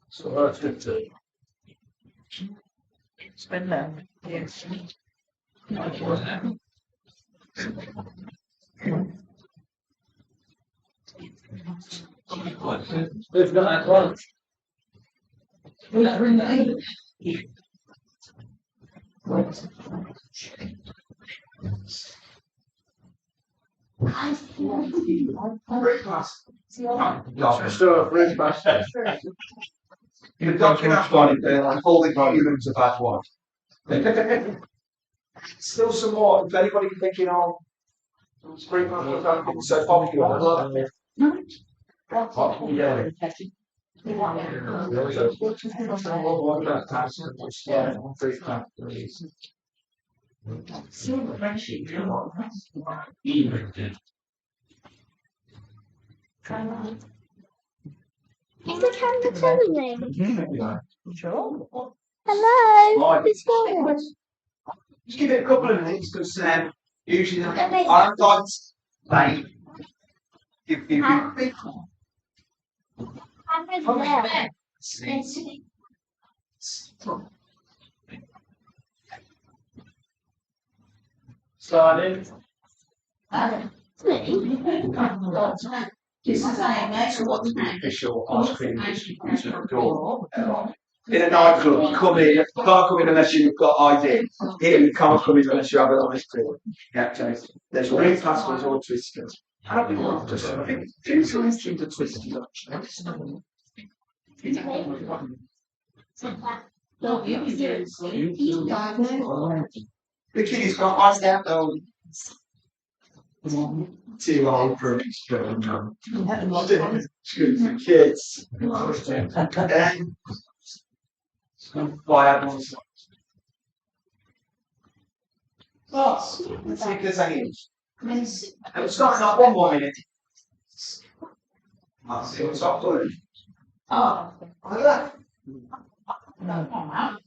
So that's 15. Spend that. Yes. We've got that one. The document on it there, like holding humans a bad one. Still some more. If anybody thinking of spring was so popular. Is the camera filming? Sure. Hello. Who's going? Just give it a couple of minutes because usually I'm not like if Camera's there. Starting. This is what's the official ice cream distribution door. In a nightclub, you come in, you can't come in unless you've got ID. Here, you can't come in unless you have an ice cream. Yeah, there's green passports or twisters. I think two times through the twisters actually. The kid's got ice down though. Too old for it. Kids. Why everyone's let's see if there's any. It's starting up 1 more minute. I'll see what's up to it. Oh, look at that.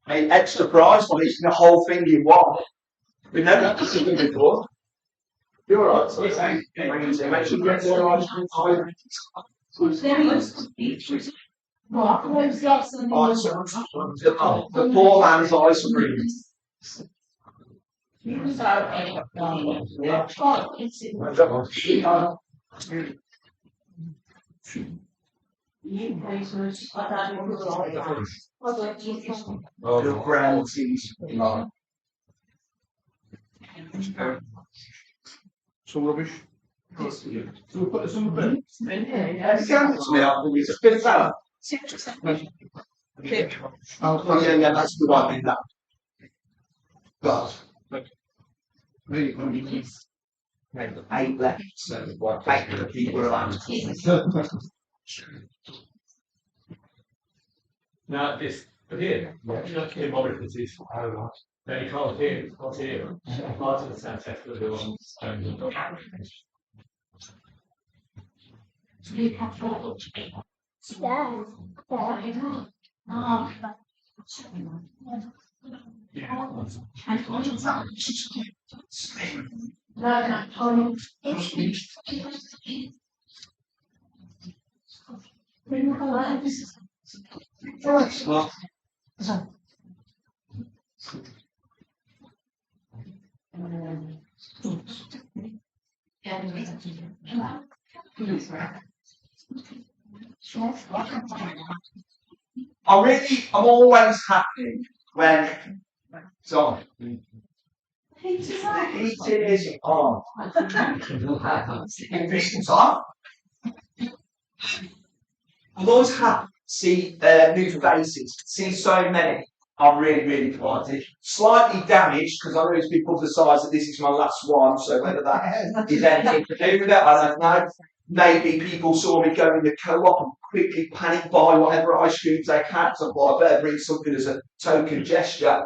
Hey, extra prize for eating the whole thing in one. We've never had this before. You're alright, so make sure you get your ice cream. The poor man's ice cream. The brown cheese. Some rubbish. So we put some in. It's a bit of that. Oh, yeah, that's good. I think that. But, 8 left, so 8 people are allowed. Now, this, but here, you know, Kim Roberts is, then you can't hear, it's not here. Part of the sound test will do on I'm always happy when so the heating is on. I'm always happy to see new faces, see so many. I'm really delighted. Slightly damaged because I know it's been publicised that this is my last one, so whether that is anything to do with it, I don't know. Maybe people saw me go in the co-op and quickly panic buy whatever ice creams they had, so I thought I better bring something as a token gesture.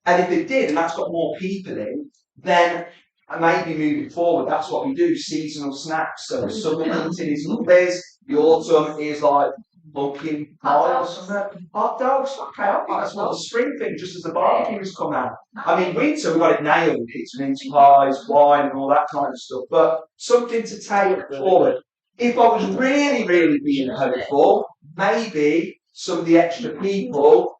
And if they did, and that's got more people in, then maybe moving forward, that's what we do, seasonal snacks. So the summer eating is Mondays, the autumn is like pumpkin pie or something. Hot dogs, okay, that's not a spring thing, just as the barbecues come out. I mean, winter, we've got it nailed, it's mince pies, wine, and all that kind of stuff, but something to take forward. If I was really, really being hopeful, maybe some of the extra people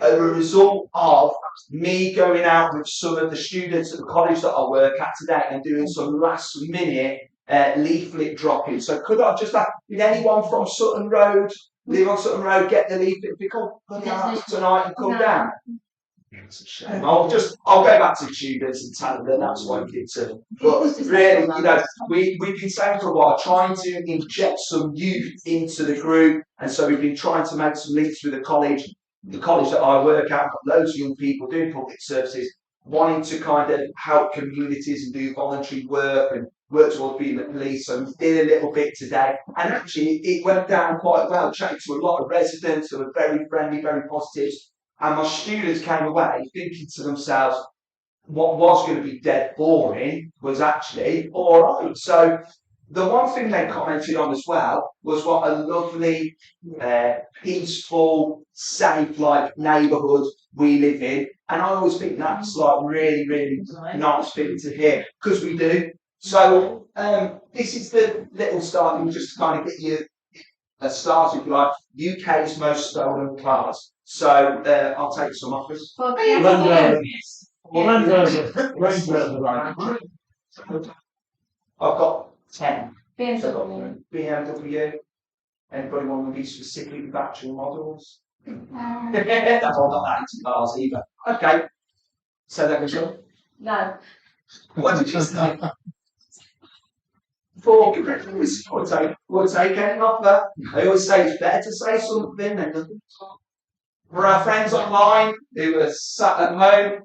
are a result of me going out with some of the students at the college that I work at today and doing some last minute leaflet dropping. So could I just did anyone from Sutton Road, live on Sutton Road, get the leaflet pick up tonight and come down? It's a shame. I'll go back to students and tell them that that's what I did too. But really, we've been saying for a while, trying to inject some youth into the group, and so we've been trying to make some links with the college. The college that I work at, I've got loads of young people doing public services, wanting to kind of help communities and do voluntary work and work towards being the police. So we did a little bit today, and actually it went down quite well. Chatting to a lot of residents who were very friendly, very positive. And my students came away thinking to themselves, what was going to be dead boring was actually all right. So the one thing they commented on as well was what a lovely, peaceful, safe, neighbourhood we live in. And I always think that's really, really nice thing to hear, because we do. So this is the little starting, just to kind of get you a start, if you like, UK's most stolen cars. So I'll take some offers. I've got 10. BMW. Anybody want to be specific battery models? That's all not that into cars either. Okay. So that goes on. No. What did you say? 4. We'll take any offer. I always say it's better to say something than nothing. For our friends online who are sat at home,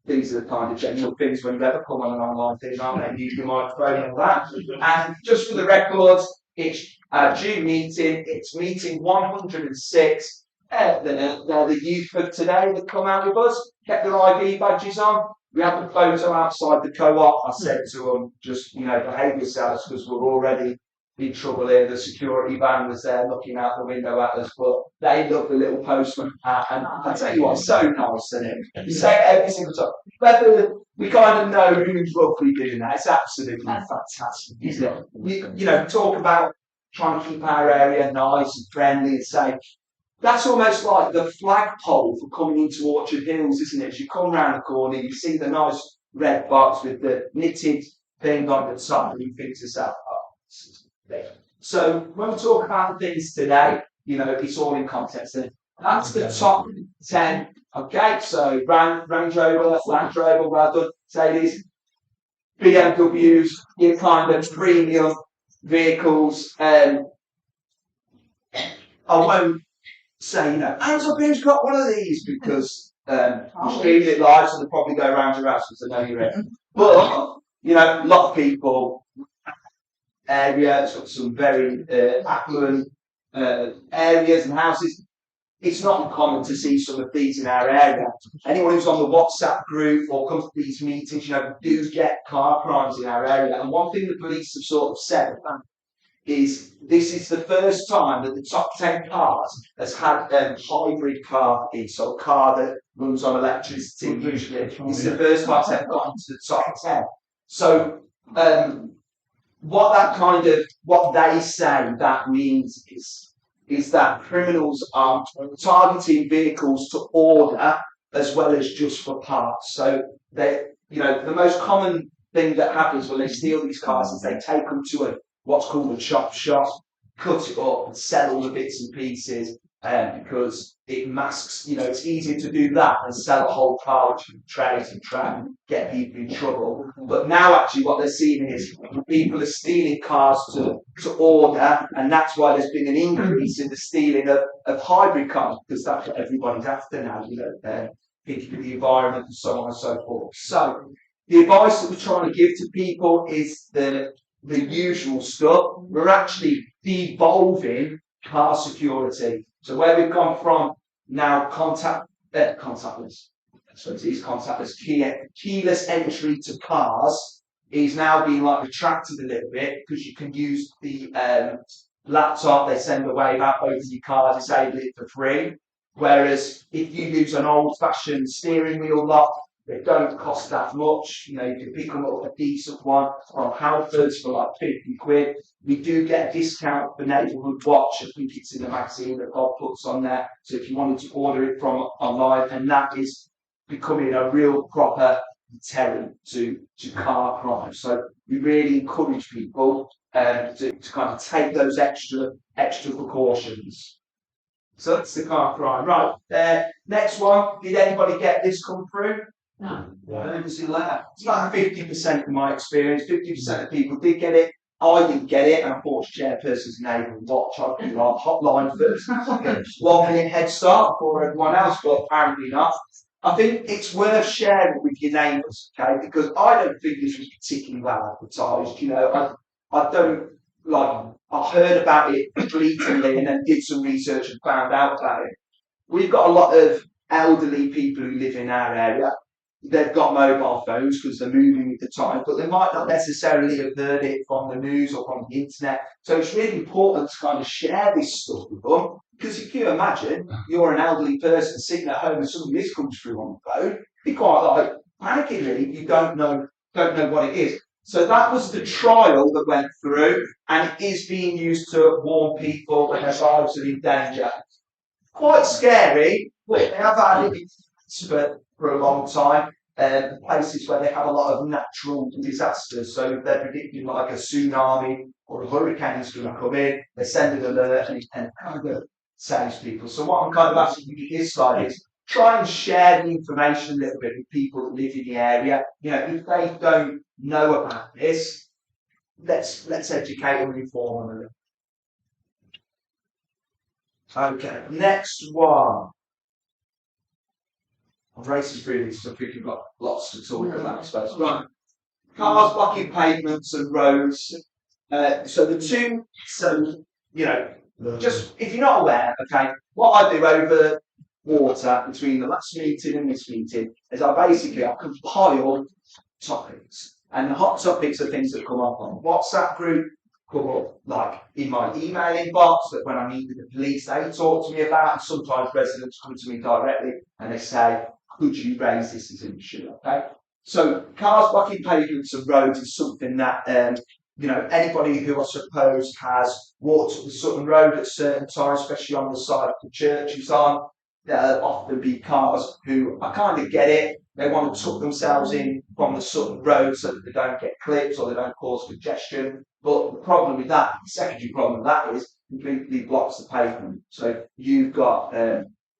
these are the kind of general things when you ever come on an online thing, aren't they? Use your microphone and all that. And just for the records, it's June meeting, it's meeting 106. They're the youth of today that come out with us, get their ID badges on. We have the photo outside the co-op. I said to them, just, behave yourselves, because we're already in trouble here. The security van was there looking out the window at us, but they love the little postman hat. And I tell you what, so nice, isn't it? You say it every single time. Whether we kind of know who's roughly doing that, it's absolutely fantastic, isn't it? Talk about trying to keep our area nice and friendly and safe. That's almost like the flagpole for coming into Orchard Hills, isn't it? As you come round the corner, you see the nice red box with the knitted thing on the top, and you think to yourself, this is there. So when we talk about things today, it's all in context. And that's the top 10. Okay, so Range Rover, Land Rover, well done, Mercedes, BMWs, your kind of premium vehicles. I won't say, hands up who's got one of these, because you're streaming it live, so they'll probably go around your house because I know you're in. But, a lot of people, area, it's got some very affluent areas and houses. It's not uncommon to see some of these in our area. Anyone who's on the WhatsApp group or comes to these meetings, do get car crimes in our area. And one thing the police have sort of said is this is the first time that the top 10 cars has had a hybrid car in, so a car that runs on electricity usually. It's the first time they've got into the top 10. So what they say that means is that criminals are targeting vehicles to order as well as just for parts. So the most common thing that happens when they steal these cars is they take them to what's called a chop shop, cut it up and sell all the bits and pieces, because it masks, it's easier to do that than sell a whole car which can trace and try and get people in trouble. But now actually what they're seeing is people are stealing cars to order, and that's why there's been an increase in the stealing of hybrid cars, because that's what everybody's after now, thinking of the environment and so on and so forth. So the advice that we're trying to give to people is the usual stuff. We're actually devolving car security. So where we've gone from now contactless, so it is contactless, keyless entry to cars is now being retracted a little bit, because you can use the laptop, they send away that over your car, disable it for free. Whereas if you use an old-fashioned steering wheel lock, they don't cost that much. You know, you can pick them up a decent one on Halfords for like 50 quid. We do get a discount for Neighbourhood Watch. I think it's in the magazine that Bob puts on there. So if you wanted to order it from online, and that is becoming a real proper deterrent to car crime. So we really encourage people to kind of take those extra precautions. So that's the car crime. Right, next one. Did anybody get this come through? No. Emergency letter. It's about 50% in my experience. 50% of people did get it. I didn't get it, and I thought chairperson's name and watch. I'd be like hotline first. 1 minute head start for everyone else, but apparently not. I think it's worth sharing with your neighbours, okay? Because I don't think this was particularly well advertised. You know, I don't like. I heard about it fleetingly and then did some research and found out about it. We've got a lot of elderly people who live in our area. They've got mobile phones because they're moving with the time, but they might not necessarily have heard it from the news or from the internet. So it's really important to kind of share this stuff with them. Because if you imagine you're an elderly person sitting at home and suddenly this comes through on the phone, you'd be quite like panicking really if you don't know what it is. So that was the trial that went through, and it is being used to warn people when their lives are in danger. Quite scary, but they have had it for a long time. Places where they have a lot of natural disasters, so they're predicting like a tsunami or a hurricane is going to come in. They send an alert and it kind of saves people. So what I'm kind of asking you with this slide is try and share the information a little bit with people that live in the area. You know, if they don't know about this, let's educate them and inform them a little. Okay, next one. I'm racing through these, so I think we've got lots to talk about, I suppose. Right. Cars blocking pavements and roads. So the two, you know, just if you're not aware, okay, what I do over water between the last meeting and this meeting is I compile topics. And the hot topics are things that come up on WhatsApp group, come up like in my email inbox, that when I meet with the police, they talk to me about, and sometimes residents come to me directly and they say, could you raise this as an issue? Okay. So cars blocking pavements and roads is something that you know, anybody who I suppose has walked up the Sutton Road at certain times, especially on the side of the church is on, there'll often be cars who, I kind of get it, they want to tuck themselves in from the Sutton Road so that they don't get clipped or they don't cause congestion. But the problem with that, the secondary problem with that is completely blocks the pavement. So you've got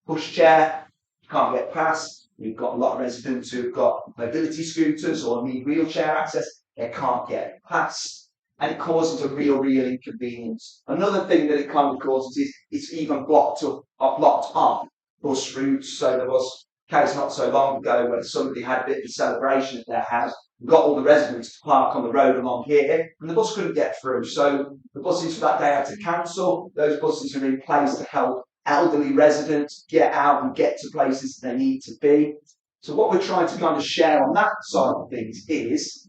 pushchair, you can't get past. We've got a lot of residents who've got mobility scooters or need wheelchair access. They can't get past, and it causes a real inconvenience. Another thing that it kind of causes is it's even blocked off bus routes. So there was a case not so long ago where somebody had a bit of a celebration at their house, got all the residents to park on the road along here, and the bus couldn't get through. So the buses for that day had to cancel. Those buses are in place to help elderly residents get out and get to places they need to be. So what we're trying to kind of share on that side of things is,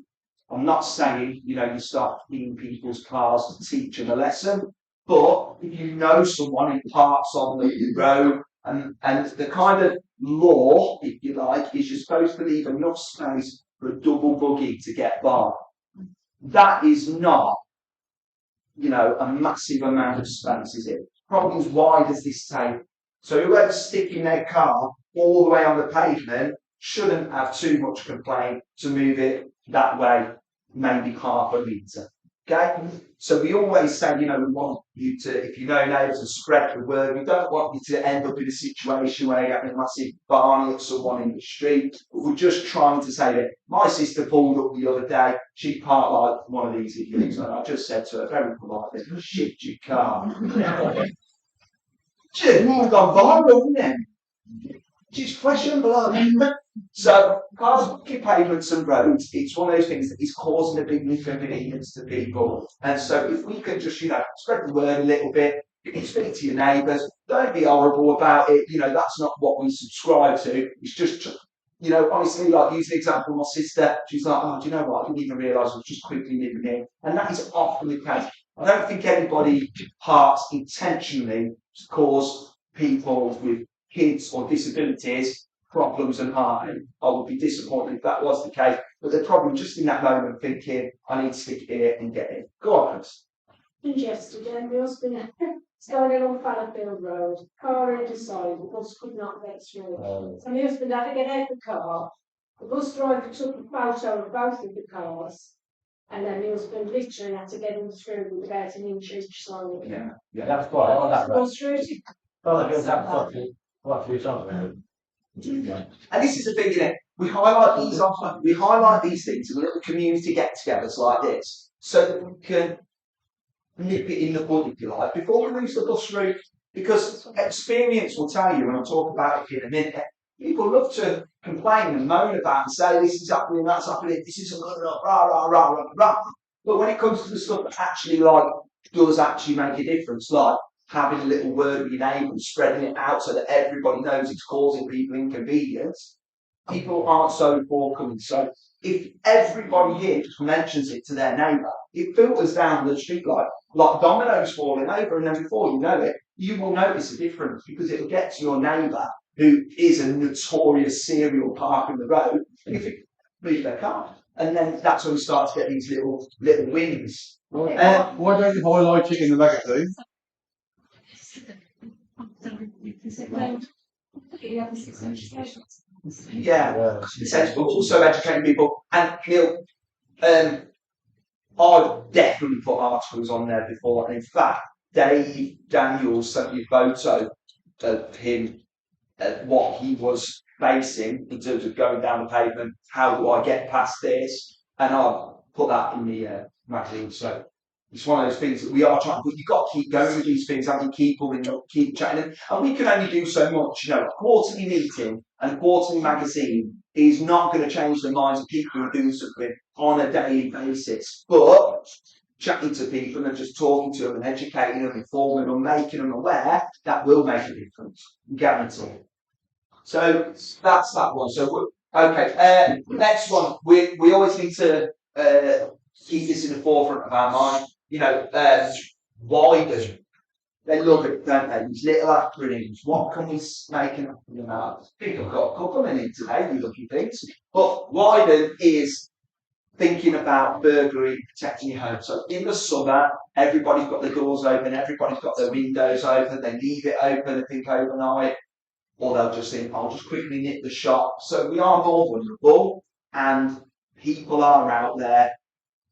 I'm not saying, you know, you start cleaning people's cars to teach them a lesson, but if you know someone who parks on the road, and the kind of law, if you like, is you're supposed to leave enough space for a double buggy to get by. That is not, you know, a massive amount of space, is it? Problem is, why does this take? So whoever's sticking their car all the way on the pavement shouldn't have too much complaint to move it that way, maybe half a metre. Okay? So we always say, you know, we want you to, if you know neighbours, to spread the word. We don't want you to end up in a situation where you're having a massive barney at someone in the street. But we're just trying to say that my sister pulled up the other day. She parked like one of these idiots, and I just said to her very politely, shift your car. It's gone viral, isn't it? She's flesh and blood. So, cars blocking pavements and roads, it's one of those things that is causing a big inconvenience to people. And so, if we can just, you know, spread the word a little bit, you can speak to your neighbours, don't be horrible about it, you know, that's not what we subscribe to. It's just, you know, honestly, like, use the example of my sister, she's like, oh, do you know what, I didn't even realise I was just quickly nipping in. And that is often the case. I don't think anybody parks intentionally to cause people with kids or disabilities problems and harm. I would be disappointed if that was the case, but they're probably just in that moment thinking, I need to stick it here and get it. Go on, Chris. Yesterday, my husband was going along Fallowfield Road, car either side, the bus could not get through. So my husband had to get out of the car. The bus driver took a photo of both of the cars, and then my husband literally had to get them through with about an inch each side. Yeah. That's quite on that road. Bus route. Well, if that's what we're talking about. And this is the thing, isn't it? We highlight these things in little community get-togethers like this, so that we can nip it in the bud, if you like, before we lose the bus route. Because experience will tell you, and I'll talk about it in a minute, people love to complain and moan about and say this is happening, that's happening, this isn't good enough, rah, rah, rah, rah, rah. But when it comes to the stuff that actually does actually make a difference, like having a little word with your neighbour and spreading it out so that everybody knows it's causing people inconvenience, people aren't so forthcoming. So if everybody here just mentions it to their neighbour, it filters down the street like dominoes falling over, and then before you know it, you will notice a difference because it'll get to your neighbour who is a notorious serial parker in the road, and if it move their car. And then that's when we start to get these little wins. Why don't you highlight it in the magazine? Yeah, essentially, also educating people. And Neil, I've definitely put articles on there before. And in fact, Dave Daniels sent me a photo of him, what he was facing in terms of going down the pavement. How do I get past this? And I've put that in the magazine. So it's one of those things that we are trying, but you've got to keep going with these things, haven't you? Keep chatting. And we can only do so much. You know, a quarterly meeting and a quarterly magazine is not going to change the minds of people who are doing something on a daily basis. But chatting to people and just talking to them and educating them, informing them, making them aware, that will make a difference. Guaranteed. So that's that one. So, okay, next one. We always need to keep this in the forefront of our mind. You know, wider. They love it, don't they? These little acronyms. What can we make an acronym out of? I think I've got a couple in it today, you lucky things. But wider is thinking about burglary, protecting your home. So in the summer, everybody's got their doors open, everybody's got their windows open, they leave it open, I think, overnight. Or they'll just think, I'll just quickly nip the shop. So we are more vulnerable, and people are out there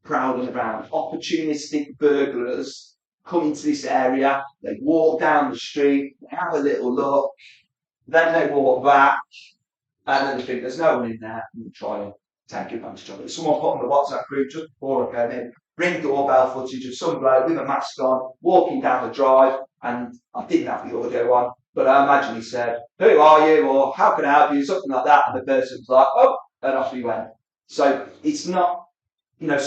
prowling around. Opportunistic burglars come into this area, they walk down the street, they have a little look, then they walk back, and then they think there's no one in there, and try and take advantage of it. Someone put on the WhatsApp group just before I came in, ring doorbell footage of some bloke with a mask on, walking down the drive, and I didn't have the audio on, but I imagine he said, who are you, or how can I help you, something like that, and the person's like, oh, and off he went. So it's not, you know,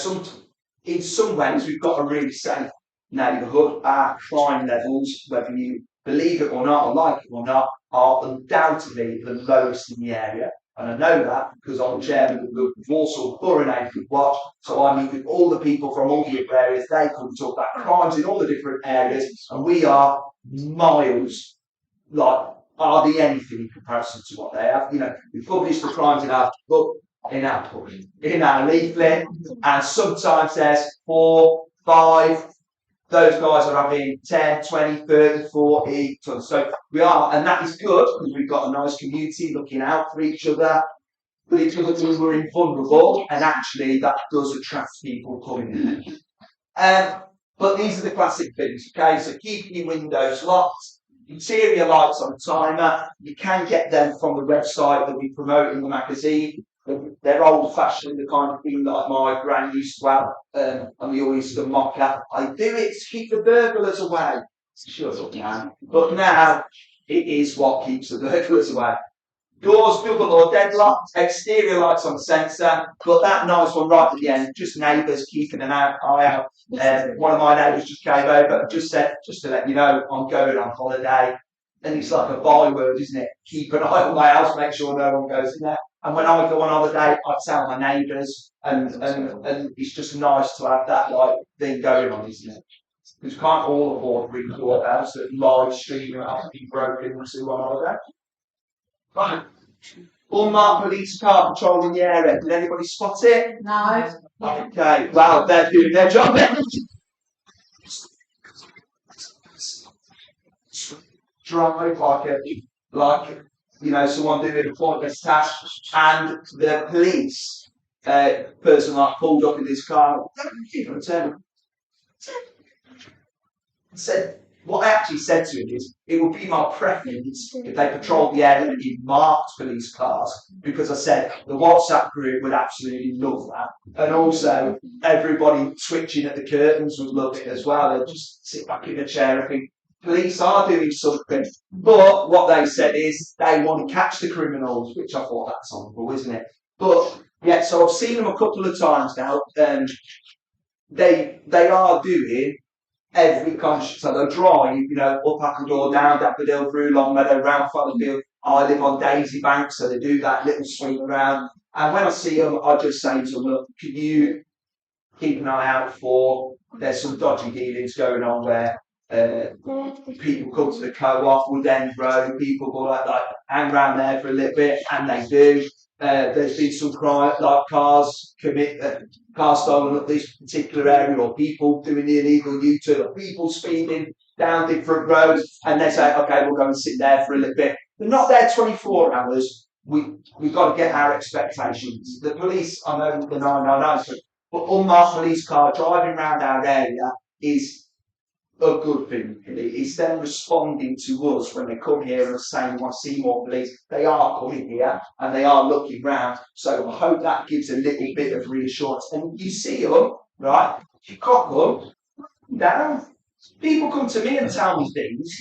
in some ways we've got a really safe neighbourhood. Our crime levels, whether you believe it or not, or like it or not, are undoubtedly the lowest in the area. And I know that because I'm chairman of the Walsall Borough Neighbourhood Watch, so I meet with all the people from all the different areas. They come and talk about crimes in all the different areas, and we are miles, like, hardly anything in comparison to what they have. You know, we publish the crimes in our book, in our leaflet, and sometimes there's 4, 5. Those guys are having 10, 20, 30, 40 tons. So we are, and that is good because we've got a nice community looking out for each other. But it doesn't mean we're invulnerable, and actually that does attract people coming in. But these are the classic things, okay? So keeping your windows locked, interior lights on a timer. You can get them from the website that we promote in the magazine. They're old-fashioned, the kind of thing that my gran used to have, and we always used to mock at. I do it to keep the burglars away. Shut up, man. But now, it is what keeps the burglars away. Doors, double or deadlocked, exterior lights on sensor, but that nice one right at the end, just neighbours keeping an eye out. One of my neighbours just came over and just said, just to let you know, I'm going on holiday. And it's like a byword, isn't it? Keep an eye on my house, make sure no one goes in there. And when I go on holiday, I tell my neighbours, and it's just nice to have that like thing going on, isn't it? because we can't all afford big doorbells that live stream after being broken into on holiday. Right. Unmarked police car patrolling the area. Did anybody spot it? No. Okay, well, they're doing their job. Drive like someone doing a pointless task, and the police person like pulled up in his car. Said what I actually said to him is it would be my preference if they patrolled the area in marked police cars, because I said the WhatsApp group would absolutely love that, and also everybody twitching at the curtains would love it as well. They'd just sit back in a chair and think police are doing something. But what they said is they want to catch the criminals, which I thought that's honourable, isn't it? But yeah, so I've seen them a couple of times now. They are doing every conscious, so they'll drive, up Appledore, down Daffodil, through Longmeadow, round Fallowfield. I live on Daisy Bank, so they do that little sweep around. And when I see them, I just say to them, look, can you keep an eye out for, there's some dodgy dealings going on where people come to the co-op, Wood End Road, people go like hang around there for a little bit, and they do. There's been some crime, like cars stolen up this particular area, or people doing the illegal U-turn, or people speeding down different roads, and they say, okay, we'll go and sit there for a little bit. They're not there 24 hours. We've got to get our expectations. The police, I know the 999, but unmarked police car driving around our area is a good thing, really. It's them responding to us when they come here and saying we want to see more police. They are coming here and they are looking round. So I hope that gives a little bit of reassurance. And you see them, right? You cock them down. People come to me and tell me things.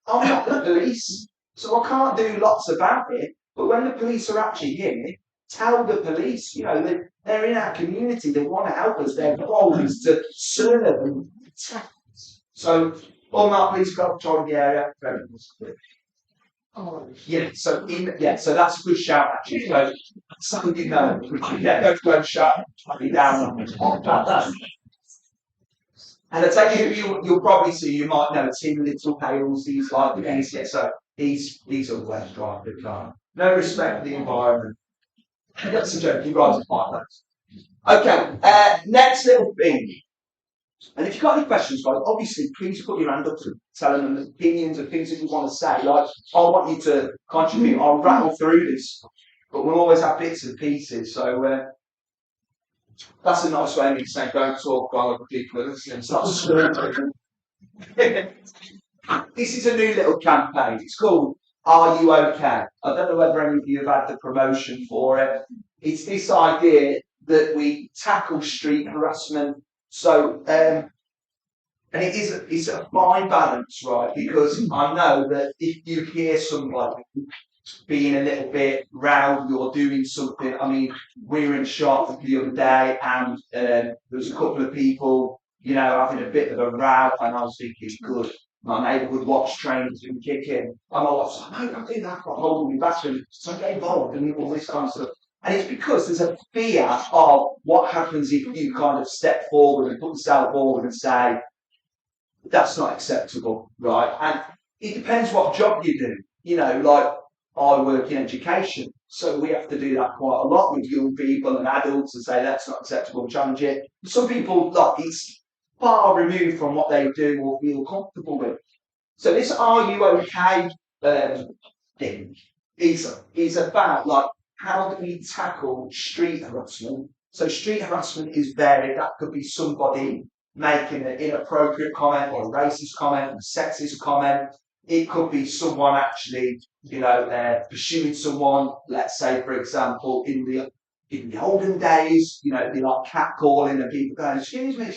I'm not the police, so I can't do lots about it. But when the police are actually here, tell the police. They're in our community. They want to help us. Their role is to serve and protect. So, unmarked police car patrolling the area. Very good. So that's a good shout actually. So, some don't go and shout me down on that. And I tell you'll probably see, you might know Tim Little Hales, these like the guys. Yeah, so he's a West drive the car. No respect for the environment. That's a joke, you guys are like that. Okay, next little thing. And if you've got any questions, guys, obviously, please put your hand up to telling them the opinions and things that you want to say. Like, I want you to contribute. I'll rattle through this, but we'll always have bits and pieces. So that's a nice way of me saying, don't talk while other people are listening. So this is a new little campaign. It's called Are You OK? I don't know whether any of you have had the promotion for it. It's this idea that we tackle street harassment. So, and it's a fine balance, right? Because I know that if you hear somebody being a little bit rowdy or doing something, I mean, we were in shop the other day and there was a couple of people, having a bit of a row, and I was thinking, good, my neighbourhood watch train's been kicking. I'm always like, no, don't do that, I'm holding me back, so get involved and all this kind of stuff. And it's because there's a fear of what happens if you kind of step forward and put yourself forward and say, that's not acceptable, right? And it depends what job you do. Like I work in education, so we have to do that quite a lot with young people and adults and say that's not acceptable, challenge it. Some people, it's far removed from what they do or feel comfortable with. So this Are You OK thing is about, how do we tackle street harassment? So street harassment is varied. That could be somebody making an inappropriate comment or a racist comment, a sexist comment. It could be someone actually, pursuing someone. Let's say, for example, in the olden days, it'd be like catcalling and people going, excuse me,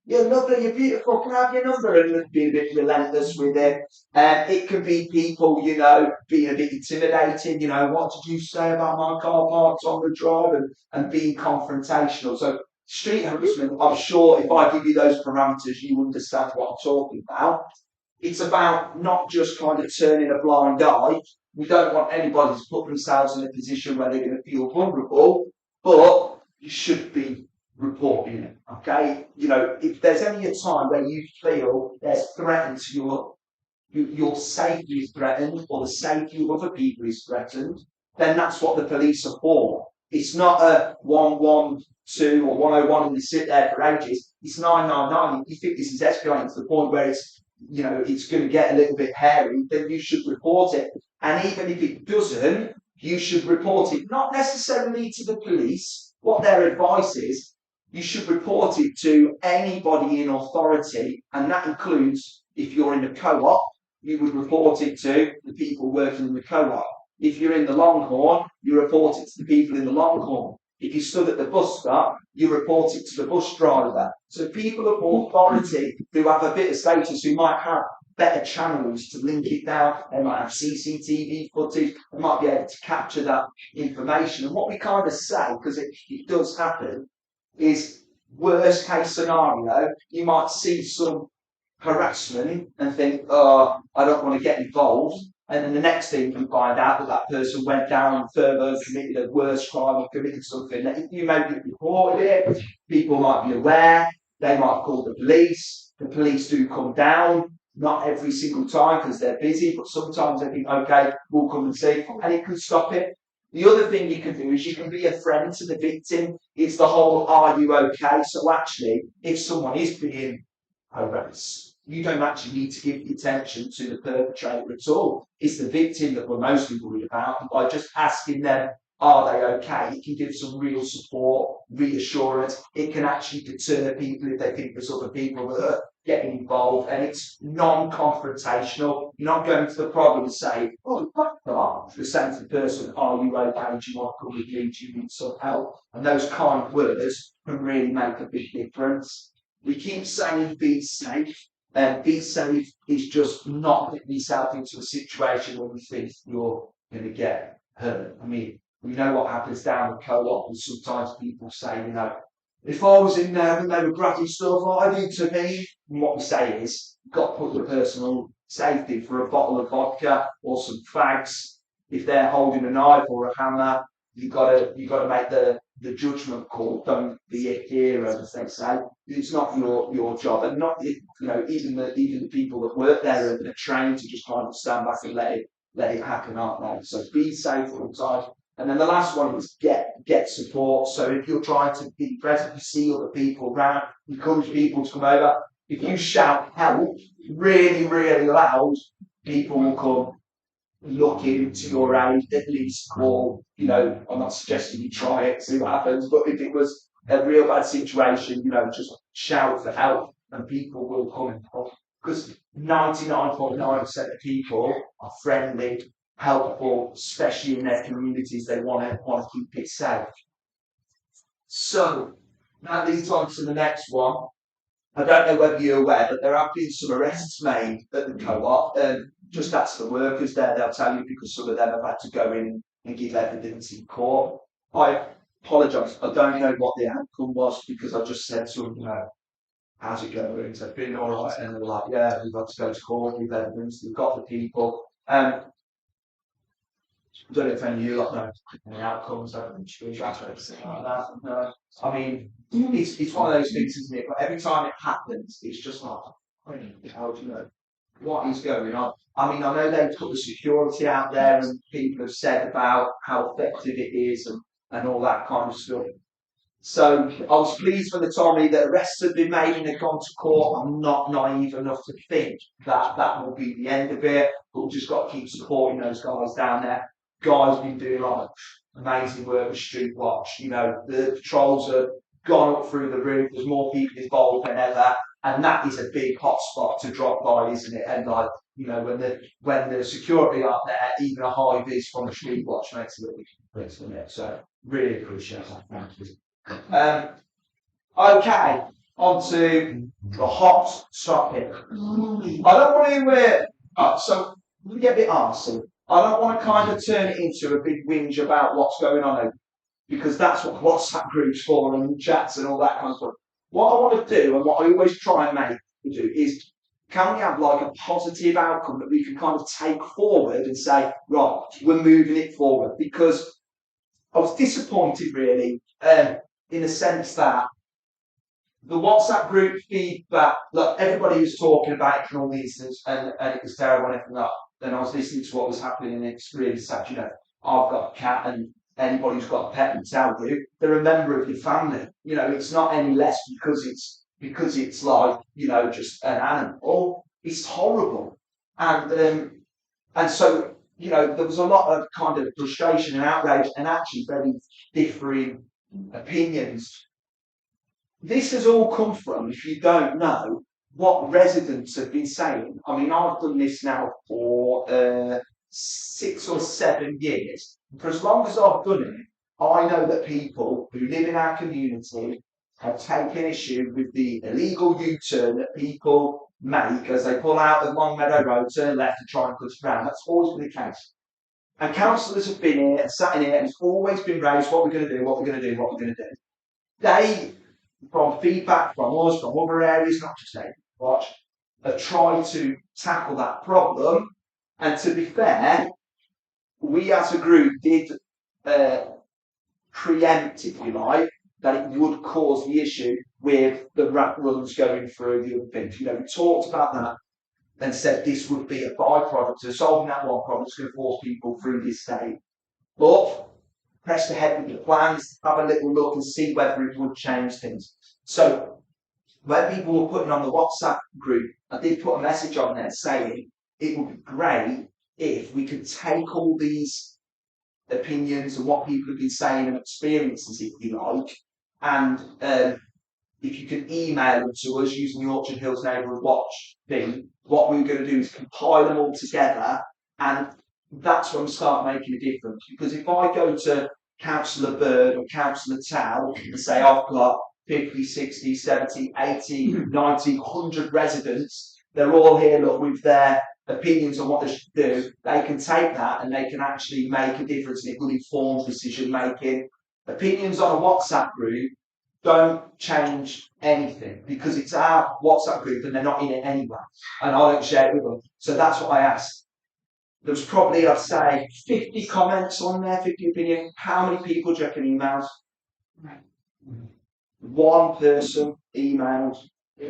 you're lovely, you're beautiful, can I have your number? And being a bit relentless with it. It could be people, being a bit intimidating, what did you say about my car parks on the drive? And being confrontational. So street harassment, I'm sure if I give you those parameters, you understand what I'm talking about. It's about not just kind of turning a blind eye. We don't want anybody to put themselves in a position where they're going to feel vulnerable, but you should be reporting it. Okay, you know, if there's any a time where you feel there's threatened to your safety is threatened or the safety of other people is threatened, then that's what the police are for. It's not a 112 or 101 and you sit there for ages. It's 999. If you think this is escalating to the point where it's, you know, it's going to get a little bit hairy, then you should report it. And even if it doesn't, you should report it, not necessarily to the police. What their advice is, you should report it to anybody in authority, and that includes, if you're in a co-op, you would report it to the people working in the co-op. If you're in the Longhorn, you report it to the people in the Longhorn. If you stood at the bus stop, you report it to the bus driver. So people of authority who have a bit of status, who might have better channels to link it down, they might have CCTV footage, they might be able to capture that information. And what we kind of say, because it does happen, is worst case scenario, you might see some harassment and think, oh, I don't want to get involved. And then the next thing you find out that that person went down further, committed a worse crime or committed something that if you maybe reported it, people might be aware, they might call the police do come down, not every single time because they're busy, but sometimes they think, okay, we'll come and see, and it can stop it. The other thing you can do is you can be a friend to the victim. It's the whole, are you okay? So actually, if someone is being harassed, you don't actually need to give the attention to the perpetrator at all. It's the victim that we're mostly worried about. And by just asking them, are they okay? It can give some real support, reassurance. It can actually deter people if they think there's other people that are getting involved. And it's non-confrontational. You're not going to the problem and saying, oh, you're saying to the person, are you okay? Do you want to come with me? Do you need some help? And those kind of words can really make a big difference. We keep saying be safe. Be safe is just not getting yourself into a situation where you think you're going to get hurt. I mean, we know what happens down the co-op, and sometimes people say, you know, if I was in there and they were grabbing stuff, what I did to me, and what we say is, you've got to put your personal safety for a bottle of vodka or some fags. If they're holding a knife or a hammer, you've got to make the judgment call. Don't be a hero, as they say. It's not your job, and not, you know, even the people that work there are trained to just kind of stand back and let it happen, aren't they? So be safe all the time. And then the last one is get support. So if you're trying to be present, you see other people around, encourage people to come over. If you shout help really, really loud, people will come looking to your aid, at least, or, you know, I'm not suggesting you try it, see what happens, but if it was a real bad situation, you know, just shout for help and people will come and help. Because 99.9% of people are friendly, helpful, especially in their communities. They want to keep it safe. So that leads on to the next one. I don't know whether you're aware, but there have been some arrests made at the co-op. Just ask the workers there; they'll tell you, because some of them have had to go in and give evidence in court. I apologise. I don't know what the outcome was, because I just said to them, you know, how's it going? It's been all right, and they're like, yeah, we've got to go to court, give evidence. We've got the people. I don't know if any of you lot know any outcomes, anything like that. No. I mean, it's one of those things, isn't it? But every time it happens, it's just like, how do you know what is going on? I mean, I know they've put the security out there, and people have said about how effective it is and all that kind of stuff. So I was pleased for the Tommy that arrests have been made and they've gone to court. I'm not naive enough to think that that will be the end of it, but we've just got to keep supporting those guys down there. Guys been doing like amazing work with Street Watch. You know, the patrols have gone up through the roof. There's more people involved than ever, and that is a big hot spot to drop by, isn't it? And like, you know, when the security up there, even a high vis from the Street Watch makes a little difference, doesn't it? So really appreciate that. Thank you. Okay, on to the hot topic. I don't want to. So we get a bit arsey. I don't want to kind of turn it into a big whinge about what's going on, because that's what WhatsApp groups for and chats and all that kind of stuff. What I want to do, and what I always try and make you do, is can we have like a positive outcome that we can kind of take forward and say, right, we're moving it forward? Because I was disappointed, really, in the sense that the WhatsApp group feedback, like everybody was talking about it and all these things, and it was terrible and everything like that. And I was listening to what was happening, and it's really sad. You know, I've got a cat, and anybody who's got a pet will tell you they're a member of your family. You know, it's not any less because it's like, you know, just an animal. It's horrible, and so, you know, there was a lot of kind of frustration and outrage, and actually very differing opinions. This has all come from, if you don't know, what residents have been saying. I mean, I've done this now for 6 or 7 years. For as long as I've done it, I know that people who live in our community have taken issue with the illegal U-turn that people make as they pull out of Long Meadow Road, turn left and try and cut around. That's always been the case. And councillors have been here and sat in here, and it's always been raised what we're going to do, what we're going to do, what we're going to do. They, from feedback from us, from other areas, not just Neighbourhood, have tried to tackle that problem. And to be fair, we as a group did preempt, if you like, that it would cause the issue with the rat runs going through the other things. You know, we talked about that and said this would be a byproduct of solving that one problem. It's going to force people through this state. But pressed ahead with the plans, have a little look and see whether it would change things. So when people were putting on the WhatsApp group, I did put a message on there saying it would be great if we could take all these opinions and what people have been saying and experiences, if you like, and if you could email them to us using the Orchard Hills Neighbourhood Watch thing, what we're going to do is compile them all together, and that's when we start making a difference. Because if I go to Councillor Bird or Councillor Towell and say I've got 50, 60, 70, 80, 90, 100 residents, they're all here, look, with their opinions on what they should do, they can take that and they can actually make a difference, and it will inform decision making. Opinions on a WhatsApp group don't change anything because it's our WhatsApp group and they're not in it anyway, and I don't share it with them. So that's what I asked. There was probably, I'd say, 50 comments on there, 50 opinions. How many people do you reckon emails? One person emailed.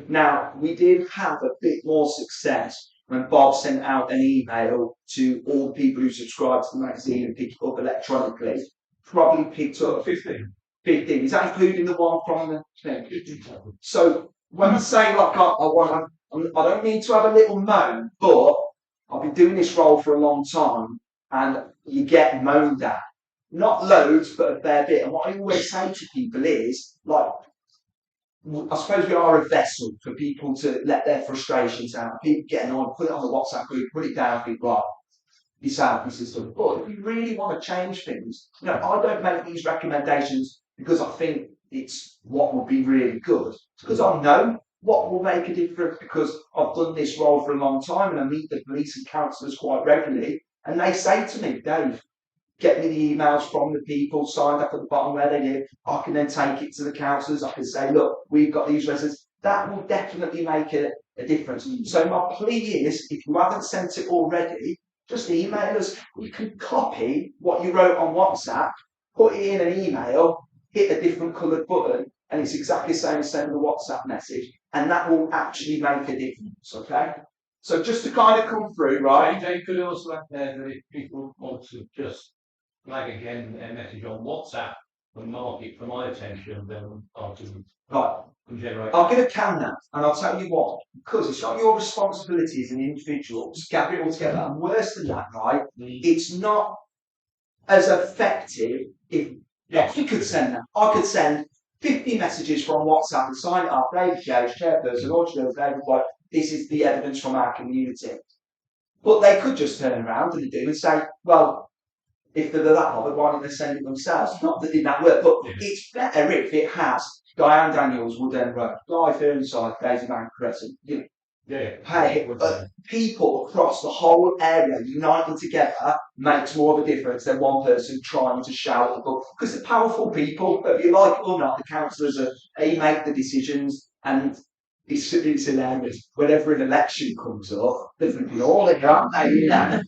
Now, we did have a bit more success when Bob sent out an email to all the people who subscribed to the magazine and picked it up electronically. Probably picked up 15. 15. Is that including the one from the thing? 15. So when I say like I don't mean to have a little moan, but I've been doing this role for a long time, and you get moaned at. Not loads, but a fair bit. And what I always say to people is, like, I suppose we are a vessel for people to let their frustrations out. People getting on, put it on the WhatsApp group, put it down, people like, this out, this is stuff. But if you really want to change things, you know, I don't make these recommendations because I think it's what would be really good. It's because I know what will make a difference, because I've done this role for a long time and I meet the police and councillors quite regularly, and they say to me, Dave, get me the emails from the people signed up at the bottom where they live. I can then take it to the councillors. I can say, look, we've got these residents. That will definitely make a difference. So my plea is, if you haven't sent it already, just email us. You can copy what you wrote on WhatsApp, put it in an email, hit a different coloured button, and it's exactly the same as sending a WhatsApp message, and that will actually make a difference, okay? So just to kind of come through, right? They could also add there that if people want to just flag again a message on WhatsApp and mark it for my attention, then I can generate. I'll get a can now, and I'll tell you what, because it's not your responsibility as an individual to gather it all together, and worse than that, right, it's not as effective if you could send that. I could send 50 messages from WhatsApp and sign it up, David Jones, chairperson, Orchard, David White, this is the evidence from our community. But they could just turn around and do and say, well, if they're that bothered, why don't they send it themselves? Not that it didn't work, but it's better if it has Diane Daniels, Wood End Road, Guy Fernside, Daisy Bank Crescent, you know. Hey, people across the whole area uniting together makes more of a difference than one person trying to shout. Because the powerful people, whether you like it or not, the councillors they make the decisions, and it's hilarious. Whenever an election comes up, they're thinking, all in, aren't they? Yeah.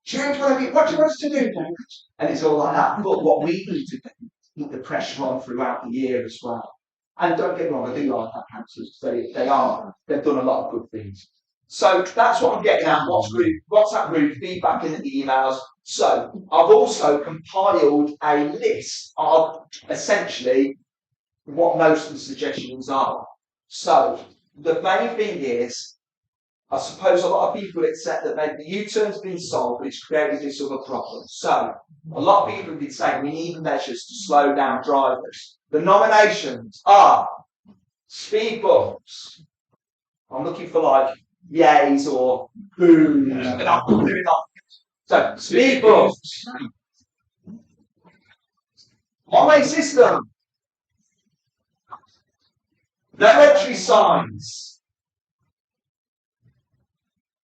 Change what do you want us to do, David? And it's all like that. But what we need to do is keep the pressure on throughout the year as well. And don't get me wrong, I do like our councillors. They've done a lot of good things. So that's what I'm getting at. WhatsApp group, feedback in the emails. So I've also compiled a list of essentially what most of the suggestions are. So the main thing is, I suppose a lot of people accept that maybe the U-turn's been solved, but it's created this other problem. So a lot of people have been saying we need measures to slow down drivers. The nominations are speed bumps. I'm looking for like yays or boos. And I'm doing that. So speed bumps. One-way system. No entry signs.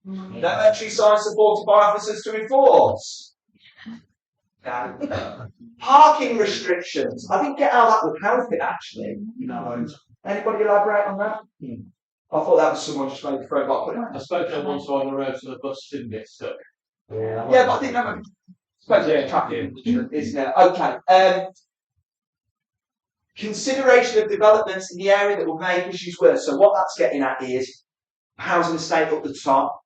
No entry signs supported by officers to enforce. Parking restrictions. I didn't get how that would help it actually. No. Anybody elaborate on that? I thought that was someone just maybe throwing up. I spoke to one side of the road so the bus didn't get stuck. Yeah, but I think that was supposed to be traffic, isn't it? Okay. Consideration of developments in the area that will make issues worse. So what that's getting at is housing estate up the top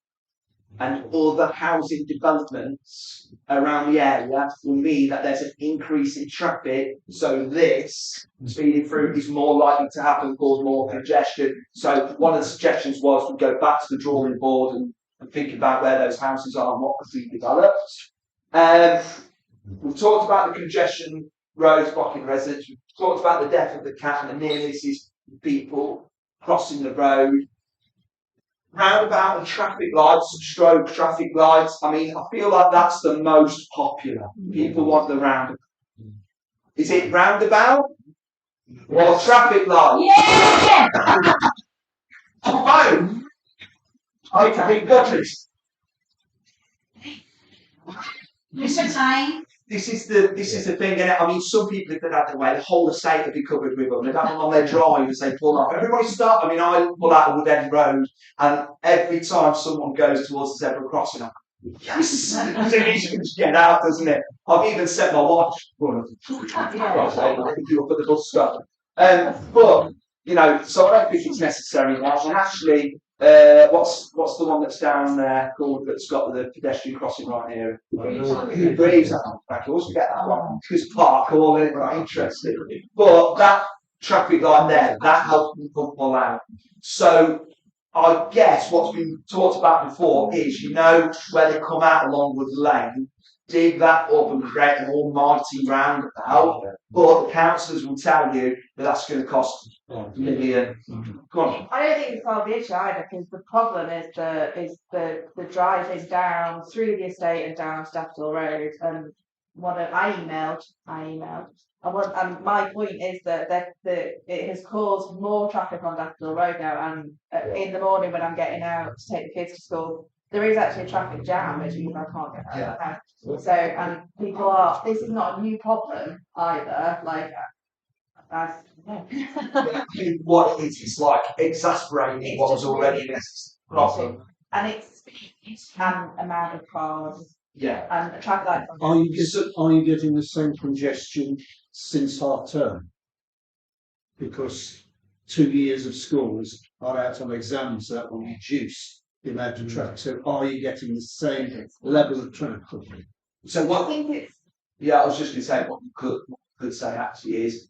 and other housing developments around the area will mean that there's an increase in traffic. So this speeding through is more likely to happen, cause more congestion. So one of the suggestions was we go back to the drawing board and think about where those houses are and what could be developed. We've talked about the congestion roads blocking residents. We've talked about the death of the cat and the near misses people crossing the road. Roundabout and traffic lights, stroke traffic lights. I mean, I feel like that's the most popular. People want the roundabout. Is it roundabout or traffic lights? Yeah! Both. Okay, buddies. This is the thing, and I mean, some people, if they'd had their way, the whole estate would be covered with them. They'd have them on their drive as they pull up. Everybody stop. I mean, I pull out of Woodend Road, and every time someone goes towards the zebra crossing, I'm like, yes, it needs to get out, doesn't it? I've even set my watch. I can do up at the bus stop. But you know, so I don't think it's necessary now. And actually, what's the one that's down there called that's got the pedestrian crossing right here? Breeze. I always forget that one because Park all in it, right? Interesting. But that traffic light there, that helps them pull out. So I guess what's been talked about before is, you know, where they come out along Longwood Lane, dig that up and create an almighty roundabout. But the councillors will tell you that that's going to cost $1 million. Go on. I don't think it's solved the issue either, because the problem is the driving down through the estate and down Staffordshire Road. And I emailed. And my point is that it has caused more traffic on Staffordshire Road now. And in the morning when I'm getting out to take the kids to school, there is actually a traffic jam, which means I can't get out of the house. So, and people are. This is not a new problem either. Like, What it is, it's like exasperating what was already an problem. And it's an amount of cars. Yeah. And the traffic lights. Are you getting the same congestion since half term? Because 2 years of schools are out on exams that will reduce the amount of traffic. So are you getting the same level of traffic? So I what? think it's. Yeah, I was just going to say what you could say actually is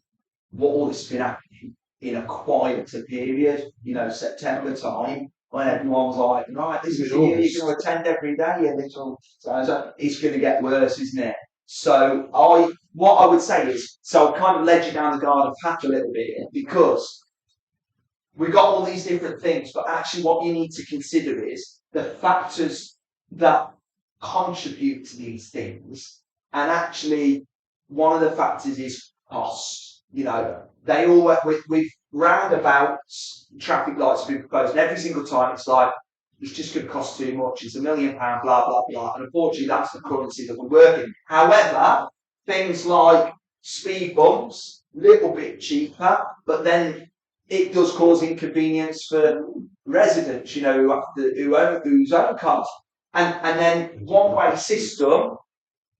what all this has been happening in a quieter period. You know, September time when everyone was like, right, this is the year you're going to attend every day, you little. So it's going to get worse, isn't it? So what I would say is, so I've kind of led you down the garden path a little bit here, because we've got all these different things, but actually what you need to consider is the factors that contribute to these things. And actually, one of the factors is cost. You know, they all work with roundabouts, traffic lights have been proposed, and every single time it's like, it's just going to cost too much, it's £1 million, blah, blah, blah. And unfortunately, that's the currency that we're working. However, things like speed bumps, little bit cheaper, but then it does cause inconvenience for residents, you know, whose own cars. And then one-way system,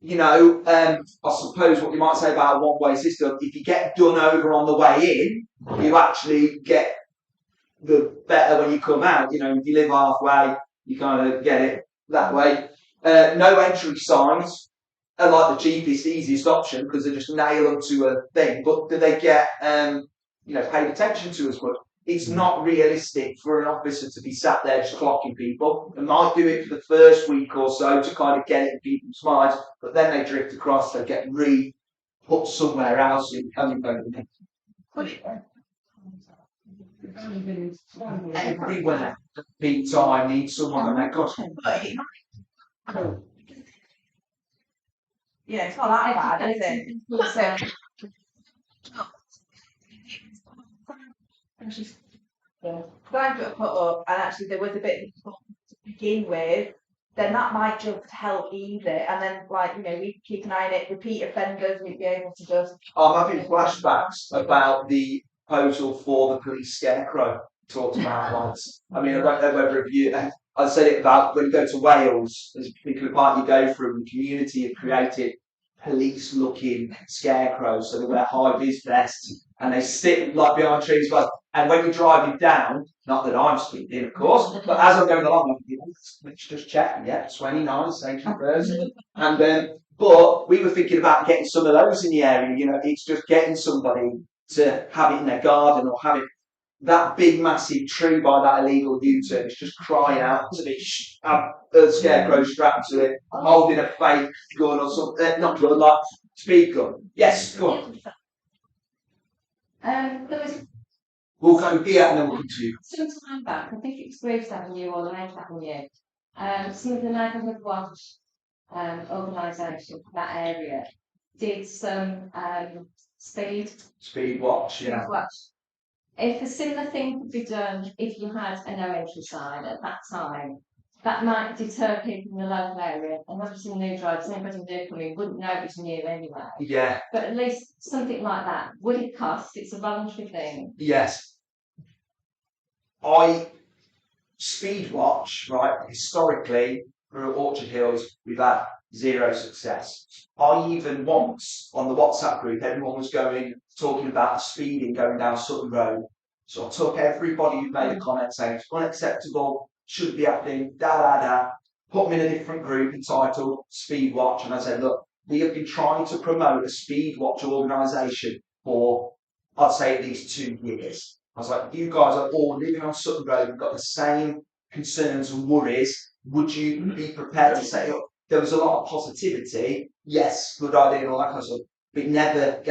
you know, I suppose what you might say about a one-way system, if you get done over on the way in, you actually get the better when you come out. You know, if you live halfway, you kind of get it that way. No entry signs are like the cheapest, easiest option because they just nail them to a thing. But do they get, paid attention to as much? It's not realistic for an officer to be sat there just clocking people. They might do it for the first week or so to kind of get it in people's minds, but then they drift across, they get put somewhere else in everywhere. Big time needs someone on their gosh. Yeah, it's not that bad, is it? Yeah. Glad got put up, and actually there was a bit of trouble to begin with. Then that might just help ease it, and then we keep an eye on it. Repeat offenders, we'd be able to just. I'm having flashbacks about the proposal for the police scarecrow talked about once. I mean, I don't know whether you. I said it about when you go to Wales, there's a particular part you go through, the community have created police-looking scarecrows, so they wear high-vis vests and they sit like behind trees. And when you're driving down, not that I'm speeding, of course, but as I'm going along, I'm thinking, let's just check. Yeah, 29, thank you, person. And but we were thinking about getting some of those in the area. You know, it's just getting somebody to have it in their garden or have it. That big, massive tree by that illegal U-turn is just crying out to be have a scarecrow strapped to it, holding a fake gun or something. Not gun, like speed gun. Yes, go on. There was We'll go here and then we'll come to you. some time back, I think it was Graves Avenue or Lake Avenue, some of the Neighbourhood Watch organisation for that area did some Speed watch, yeah. watch. If a similar thing could be done if you had a no entry sign at that time, that might deter people in the local area. And obviously new drivers, anybody new coming wouldn't know it was new anyway. Yeah. But at least something like that. Would it cost? It's a voluntary thing. Yes. Speed watch, right, historically, through Orchard Hills, we've had zero success. I even once, on the WhatsApp group, everyone was talking about speeding going down Sutton Road. So I took everybody who made a comment saying it's unacceptable, shouldn't be happening, put them in a different group entitled Speed Watch, and I said, look, we have been trying to promote a Speed Watch organisation for, I'd say, at least 2 years. I was like, you guys are all living on Sutton Road, you've got the same concerns and worries. Would you be prepared to say, look, there was a lot of positivity, yes, good idea and all that kind of stuff, but it never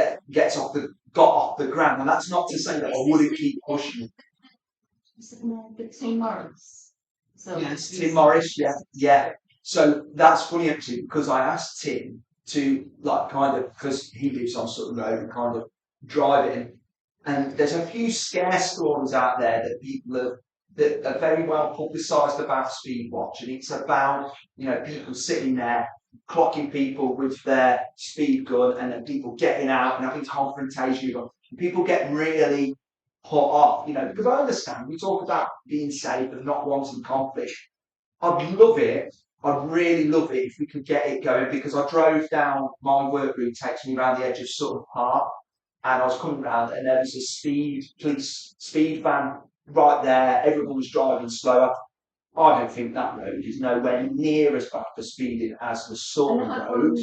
got off the ground. And that's not to say that I wouldn't keep pushing. Tim Morris. Yes, Tim Morris, yeah. So that's funny actually, because I asked Tim to because he lives on Sutton Road and kind of drive it in. And there's a few scare stories out there that people that are very well publicised about Speed Watch, and it's about people sitting there clocking people with their speed gun, and then people getting out and having confrontation. And people get really put off, because I understand we talk about being safe and not wanting conflict. I'd love it. I'd really love it if we could get it going, because I drove down my work route, takes me around the edge of Sutton Park, and I was coming round and there was a police speed van right there. Everyone was driving slower. I don't think that road is nowhere near as bad for speeding as the Sutton Road.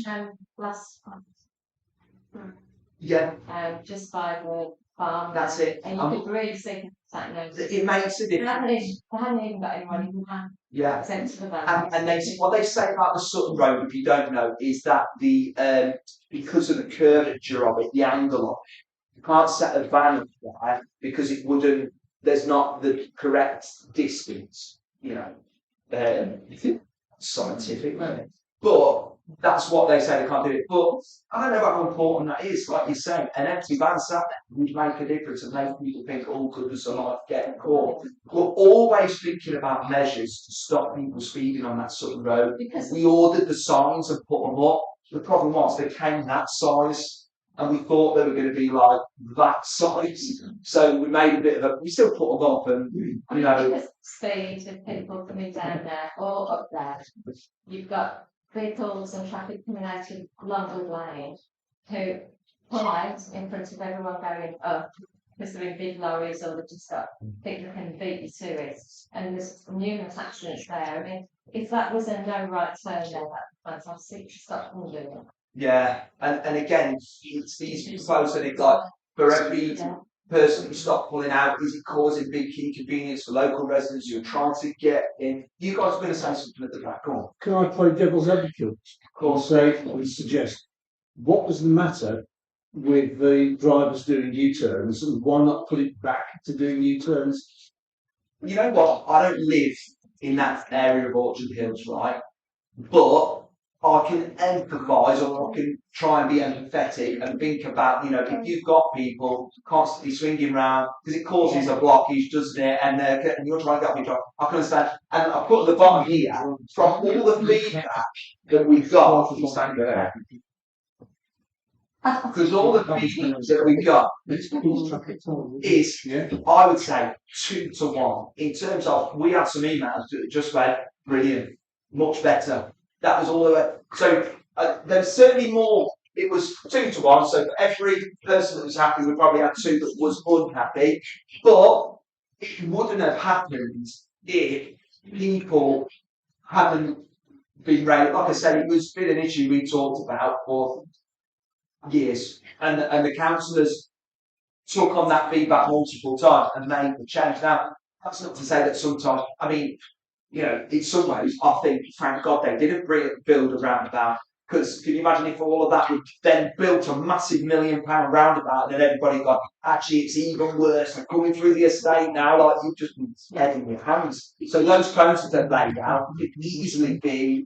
Last month. Yeah. Just by the farm. That's it. And you could really see that. It makes a difference. They hadn't even got anyone who had. Yeah. Sent to the van. And what they say about the Sutton Road, if you don't know, is that because of the curvature of it, the angle of it, you can't set a van up there because there's not the correct distance, scientific, isn't it? But that's what they say they can't do it. But I don't know how important that is. Like you're saying, an empty van sat there would make a difference and make people think, oh, goodness, I might get caught. We're always thinking about measures to stop people speeding on that Sutton Road. Because we ordered the signs and put them up. The problem was they came that size, and we thought they were going to be like that size. So we made we still put them up, and Because speed of people coming down there or up there, you've got vehicles and traffic coming out of London Lane who pull out in front of everyone going up, because they're in big lorries or they've just got people can beat you to it. And there's numerous accidents there. I mean, if that was a no right turn there, that's fantastic. Stop them doing it. Yeah, and again, it's these proposals that like for every person who stop pulling out, is it causing big inconvenience for local residents who are trying to get in? You guys are going to say something at the back, go on. Can I play devil's advocate? Or say, I would suggest, what was the matter with the drivers doing U-turns, and why not put it back to doing U-turns? You know what? I don't live in that area of Orchard Hills, right? But I can empathise, or I can try and be empathetic and think about, you know, if you've got people constantly swinging round because it causes a blockage, doesn't it? And you're trying to get me, I can understand. And I put at the bottom here from all the feedback that we've got. Because all the feedback that we got is, I would say, 2 to 1. In terms of, we had some emails that just went, brilliant, much better. That was all the way. So there's certainly more. It was 2 to 1. So for every person that was happy, we probably had 2 that was unhappy. But it wouldn't have happened if people hadn't been raised. Like I said, it was been an issue we talked about for years, and the councillors took on that feedback multiple times and made the change. Now, that's not to say that sometimes, I mean, you know, in some ways, I think, thank God they didn't build a roundabout, because can you imagine if all of that would then built a massive £1 million roundabout and then everybody got, actually, it's even worse, they're coming through the estate now, like you've just been heading with hands. So those cones that they've laid out could easily be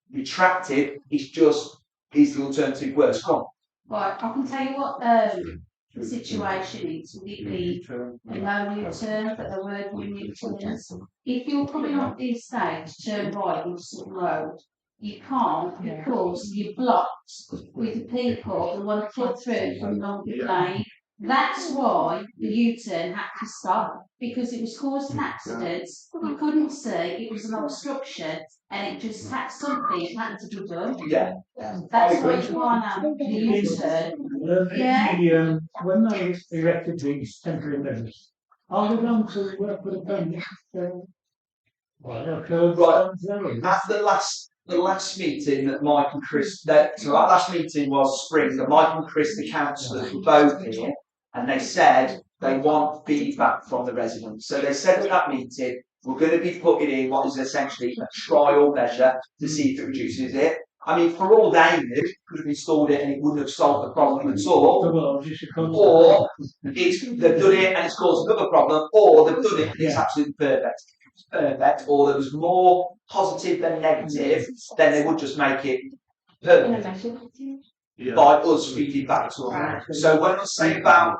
retracted. It's just, is the alternative worse? Come on. Right, I can tell you what the situation is with it being a no U-turn, but there were no U-turns. If you're coming off the estate to turn right into some road, you can't because you're blocked with the people that want to cut through from Longwood Lane. That's why the U-turn had to stop, because it was causing accidents. You couldn't see, it was an obstruction, and it just had something had to be done. Yeah. That's why you can't have the U-turn. Yeah. When they erected these temporary measures, are they going to work with a permit? Right. At the last meeting that Mike and Chris, so that last meeting was spring, that Mike and Chris, the councillors, were both here, and they said they want feedback from the residents. So they said at that meeting, we're going to be putting in what is essentially a trial measure to see if it reduces it. I mean, for all they knew, could have installed it and it wouldn't have solved the problem at all. Or they've done it and it's caused another problem, or they've done it and it's absolutely perfect. Or there was more positive than negative, then they would just make it permanent by us feeding back to them. So when I say about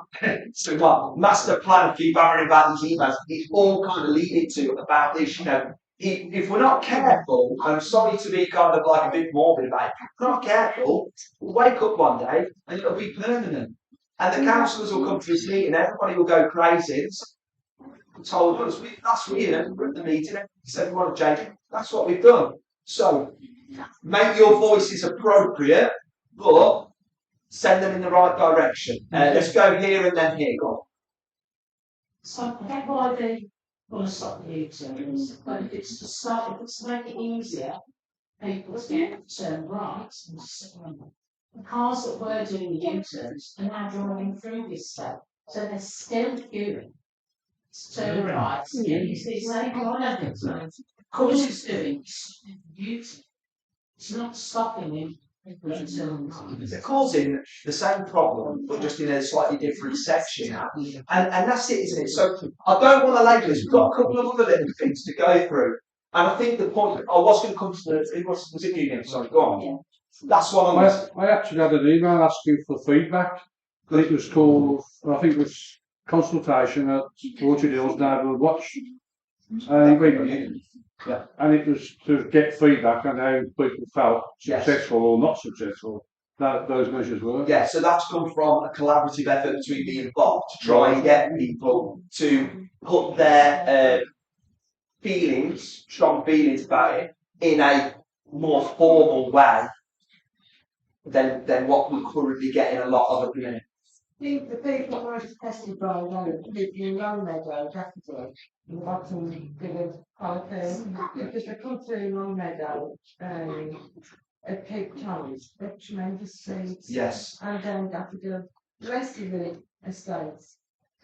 master plan, keep hammering about these emails, it's all kind of leading to about this, you know. If we're not careful, I'm sorry to be kind of like a bit morbid about it, if we're not careful, we'll wake up one day and it'll be permanent. And the councillors will come to this meeting, everybody will go crazy. Told us, that's weird, we're at the meeting, we said we want to change it, that's what we've done. So, make your voices appropriate, but send them in the right direction. Let's go here and then here, go on. So I get why they want to stop the U-turns, but if it's to stop, if it's to make it easier, people to get to turn right, the cars that were doing the U-turns are now driving through this step, so they're still queuing. Turn right. Yeah, you see, it's like of course it's doing U-turn. It's not stopping him. They're causing the same problem, but just in a slightly different section. And that's it, isn't it? So I don't want to label this. We've got a couple of other little things to go through. And I think the point, I was going to come to the, was it you again? Sorry, go on. Yeah. That's what I actually had an email asking for feedback. It was called, I think it was consultation at Orchard Hills Neighbourhood Watch. And it was to get feedback on how people felt successful or not successful that those measures were. Yeah, so that's come from a collaborative effort between me and Bob to try and get people to put their feelings, strong feelings about it, in a more formal way than what we're currently getting a lot of at the minute. The people most tested by road, in Long Meadow, definitely, in the bottom bit of Palace, because they come through Long Meadow, at Cape Times, they're tremendous streets. Yes. And then daffodil, the rest of the estates,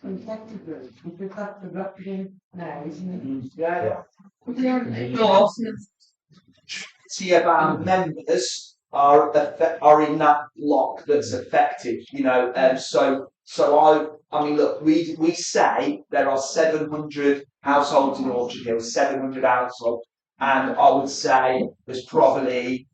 effectively, because that's the Rocklin now, isn't it? Yeah. Yeah. See of our members are in that block that's affected, you know, I mean, look, we say there are 700 households in Orchard Hill, 700 households, and I would say there's probably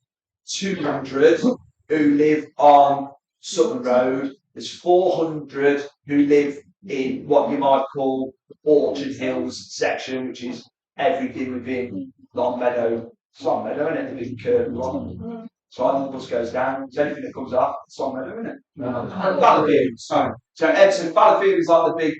200 who live on Sutton Road. There's 400 who live in what you might call Orchard Hills section, which is everything within Long Meadow. It's Long Meadow, isn't it? The big curved one. So when the bus goes down, it's anything that comes up, it's Long Meadow, isn't it? Battlefield. So Edson, Battlefield is like the big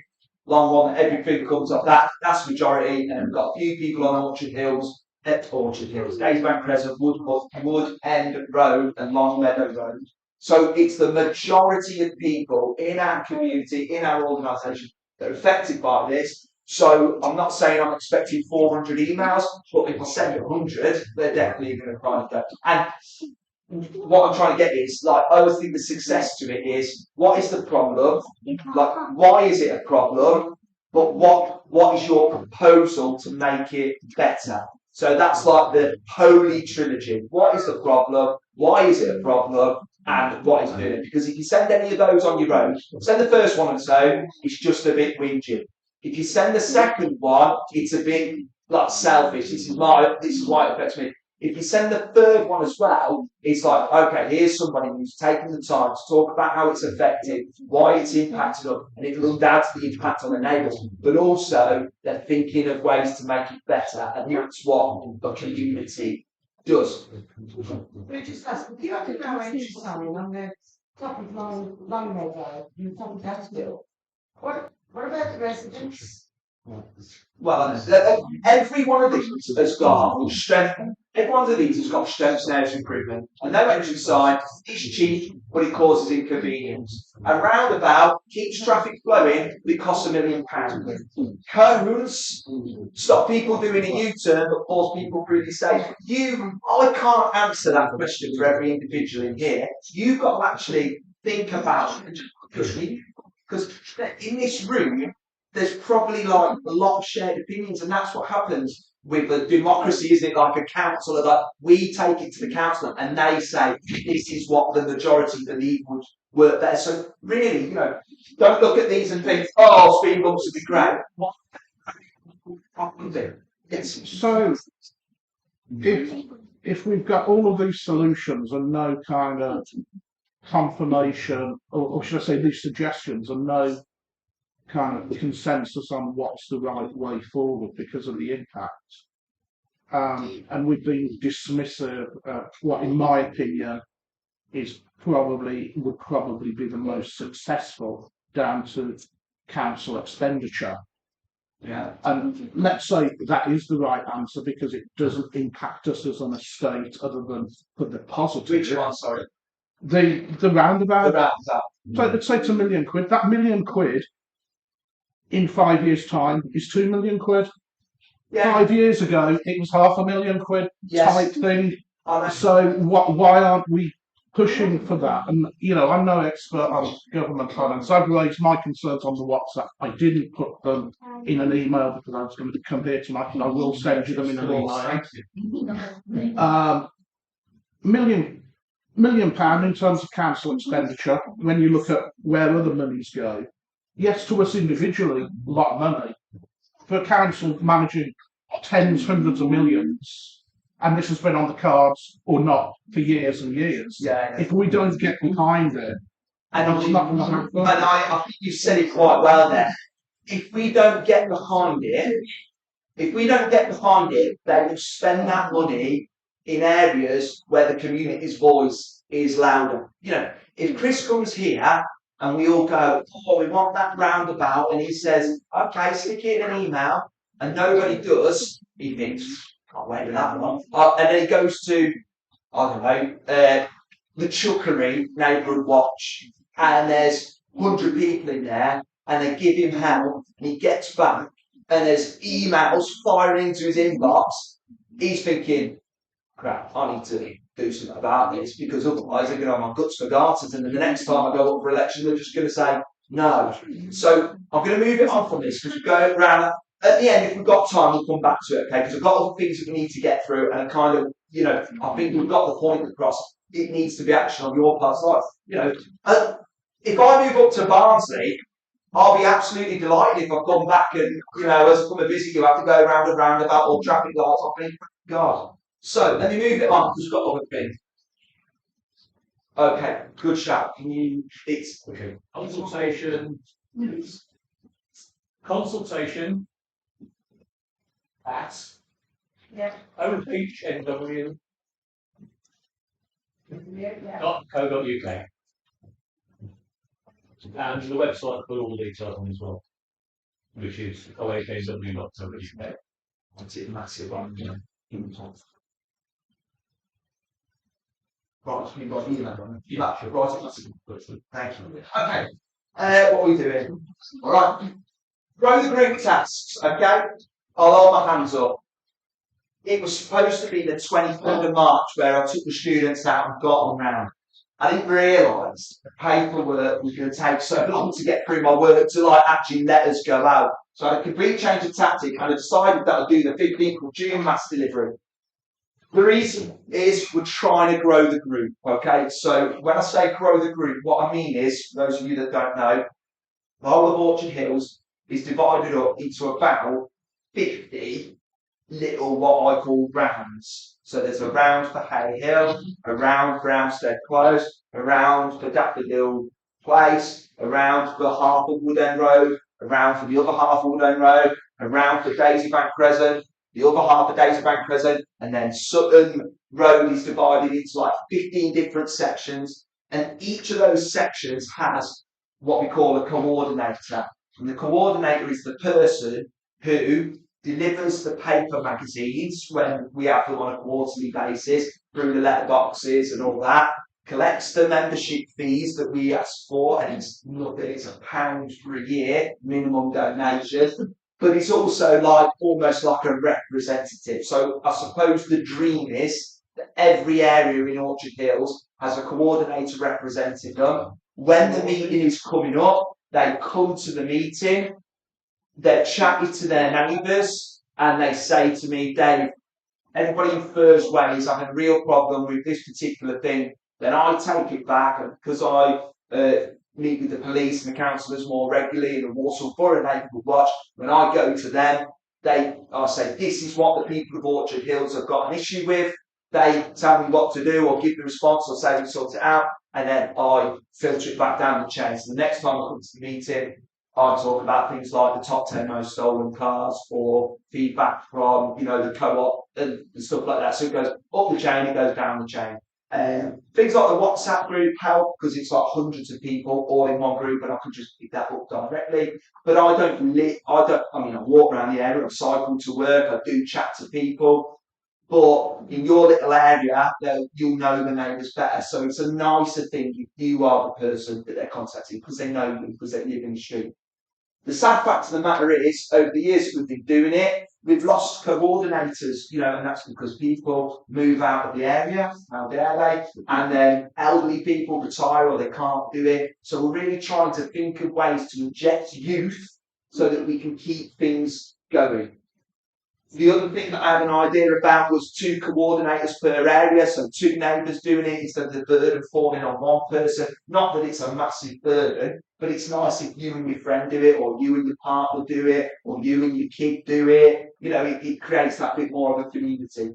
long one that everything comes up. That's majority, and we've got a few people on Orchard Hills, Daysbank Crescent, Wood End Road, and Long Meadow Road. So it's the majority of people in our community, in our organisation, that are affected by this. So I'm not saying I'm expecting 400 emails, but if I send 100, they're definitely going to find that. And what I'm trying to get is, like, I always think the success to it is, what is the problem? Like, why is it a problem? But what is your proposal to make it better? So that's like the holy trilogy. What is the problem? Why is it a problem? And what is doing it? Because if you send any of those on your own, send the first one and so it's just a bit whingy. If you send the second one, it's a bit like selfish. This is why it affects me. If you send the third one as well, it's like, okay, here's somebody who's taken the time to talk about how it's affected, why it's impacted us, and it will undoubtedly impact on the neighbours. But also, they're thinking of ways to make it better, and that's what the community does. We just asked, do you have a no entry sign on the top of Long Meadow, on top of Daffodil? What about the residents? Well, every one of these has got strength. Every one of these has got strengths and areas of improvement. A no entry sign is cheap, but it causes inconvenience. A roundabout keeps traffic flowing, but it costs £1 million. Cones stop people doing a U-turn, but force people through the state. I can't answer that question for every individual in here. You've got to actually think about it. Because in this room, there's probably like a lot of shared opinions, and that's what happens with a democracy, isn't it? Like a council, like we take it to the council and they say this is what the majority believe would work better. So really, you know, don't look at these and think, oh, speed bumps would be great. Yes. So, if we've got all of these solutions and no kind of confirmation, or should I say these suggestions and no kind of consensus on what's the right way forward because of the impact, and we've been dismissive of what, in my opinion, would probably be the most successful down to council expenditure. Yeah. And let's say that is the right answer because it doesn't impact us as an estate other than for the positive. Which one, sorry? The roundabout. The roundabout. So let's say it's £1 million. That £1 million in 5 years' time is £2 million. Yeah. 5 years ago, it was £500,000 Yes. type thing. So why aren't we pushing for that? And you know, I'm no expert on government finance. I've raised my concerns on the WhatsApp. I didn't put them in an email because I was going to come here tonight, and I will send you them in an email. £1 million in terms of council expenditure. When you look at where other monies go, yes, to us individually, a lot of money. For a council managing tens, hundreds of millions, and this has been on the cards or not for years and years. Yeah. If we don't get behind it, And it's not going to happen. And I think you said it quite well there. If we don't get behind it, they will spend that money in areas where the community's voice is louder. You know, if Chris comes here and we all go, oh, we want that roundabout, and he says, okay, stick it in an email, and nobody does, he thinks, can't wait for that one. And then he goes to, I don't know, the Chuckery Neighbourhood Watch, and there's 100 people in there and they give him hell and he gets back and there's emails firing into his inbox, he's thinking, crap, I need to do something about this because otherwise they're going to have my guts for garters and then the next time I go up for election they're just going to say no. So I'm going to move it on from this because we go around. At the end, if we've got time, we'll come back to it, okay? Because I've got other things that we need to get through and kind of, you know, I think we've got the point across. It needs to be action on your part. Like, you know, if I move up to Barnsley, I'll be absolutely delighted if I've gone back and, you know, as I come and visit you, I have to go around and roundabout or traffic lights. I think, God. So let me move it on because we've got other things. Okay, good shout. Can you? It's Okay. Consultation at Yeah. OHNW Yeah. .co.uk. And the website I've put all the details on as well, which is ohNW.co.uk. That's it, massive one. Right, you've got email on it. Right, thank you. Okay, what are we doing? All right, grow the group tasks. Okay, I'll hold my hands up. It was supposed to be the 23rd of March where I took the students out and got them round. I didn't realise the paperwork was going to take so long to get through my work to like actually let us go out. So I had a complete change of tactic and I decided that I'd do the 15th of June mass delivery. The reason is we're trying to grow the group, okay? So when I say grow the group, what I mean is, for those of you that don't know, the whole of Orchard Hills is divided up into about 50 little what I call rounds. So there's a round for Hay Hill, a round for Brownstead Close, a round for Daffodil Place, a round for half of Wood End Road, a round for the other half of Wood End Road, a round for Daisy Bank Crescent, the other half of Daisy Bank Crescent, and then Sutton Road is divided into like 15 different sections, and each of those sections has what we call a coordinator. And the coordinator is the person who delivers the paper magazines when we have them on a quarterly basis through the letterboxes and all that, collects the membership fees that we ask for, and it's nothing, it's £1 for a year, minimum donation. But it's also like almost like a representative. So I suppose the dream is that every area in Orchard Hills has a coordinator representing them. When the meeting is coming up, they come to the meeting, they're chatting to their neighbours, and they say to me, Dave, everybody in First Way is having a real problem with this particular thing. Then I take it back, and because I meet with the police and the councillors more regularly in the Walsall Borough Neighbourhood Watch, when I go to them, I say, this is what the people of Orchard Hills have got an issue with. They tell me what to do or give the response or say we sort it out, and then I filter it back down the chain. So the next time I come to the meeting, I talk about things like the top 10 most stolen cars or feedback from, you know, the co-op and stuff like that. So it goes up the chain, it goes down the chain. Things like the WhatsApp group help because it's like hundreds of people all in one group and I can just pick that up directly. But I walk around the area, I cycle to work, I do chat to people. But in your little area, you'll know the neighbours better. So it's a nicer thing if you are the person that they're contacting because they know you, because they live in the street. The sad fact of the matter is, over the years we've been doing it, we've lost coordinators, you know, and that's because people move out of the area, how dare they, and then elderly people retire or they can't do it. So we're really trying to think of ways to inject youth so that we can keep things going. The other thing that I had an idea about was 2 coordinators per area, so 2 neighbours doing it instead of the burden falling on one person. Not that it's a massive burden, but it's nice if you and your friend do it, or you and your partner do it, or you and your kid do it. You know, it creates that bit more of a community.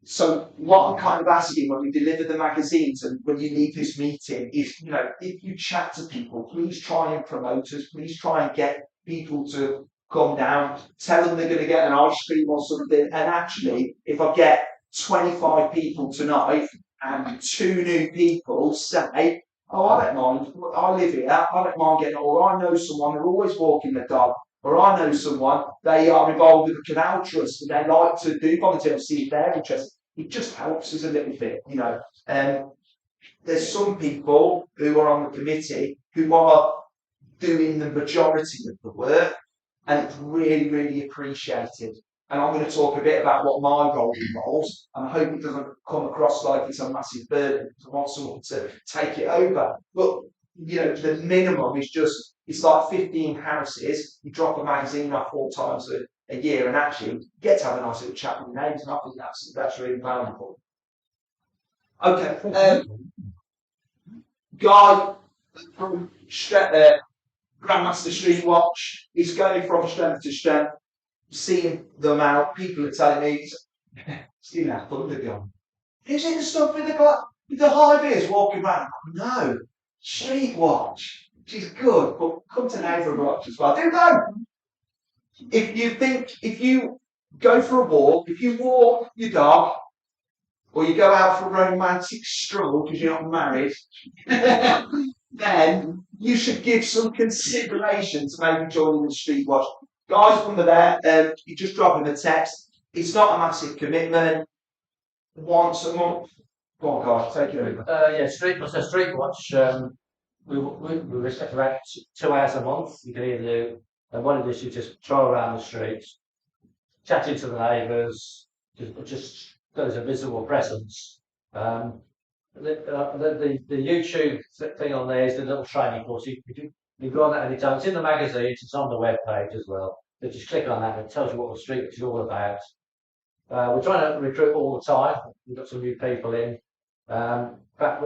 So what I'm kind of asking when we deliver the magazines and when you leave this meeting is, you know, if you chat to people, please try and promote us, please try and get people to come down, tell them they're going to get an ice cream or something, and actually, if I get 25 people tonight and 2 new people say, oh, I don't mind, I live here, I don't mind getting, or I know someone, they're always walking the dog, or I know someone, they are involved with the Canal Trust and they like to do volunteer, see if they're interested. It just helps us a little bit, you know. There's some people who are on the committee who are doing the majority of the work, and it's really, really appreciated. And I'm going to talk a bit about what my role involves, and I hope it doesn't come across like it's a massive burden. I want someone to take it over. But, you know, the minimum is just, it's like 15 houses, you drop a magazine off 4 times a year, and actually you get to have a nice little chat with your neighbours, and I think that's really valuable. Okay, Guy from Grandmaster Street Watch is going from strength to strength, seeing them out. People are telling me, stealing our thunder gun. Is it the stuff with the high vis walking around? No, Street Watch. She's good, but come to Neighbourhood Watch as well. Do know. If you go for a walk, if you walk your dog, or you go out for a romantic stroll because you're not married, then you should give some consideration to maybe joining the Street Watch. Guys, when they're there, you just drop them a text. It's not a massive commitment. Once a month. Go on, guys, take it over. Yeah, Street Watch. We respect about 2 hours a month. You can either do, and one of this you just troll around the streets, chatting to the neighbours, just there's a visible presence. The YouTube thing on there is the little training course. You go on that any time. It's in the magazines. It's on the web page as well. So just click on that and it tells you what the street is all about. We're trying to recruit all the time. We've got some new people in. But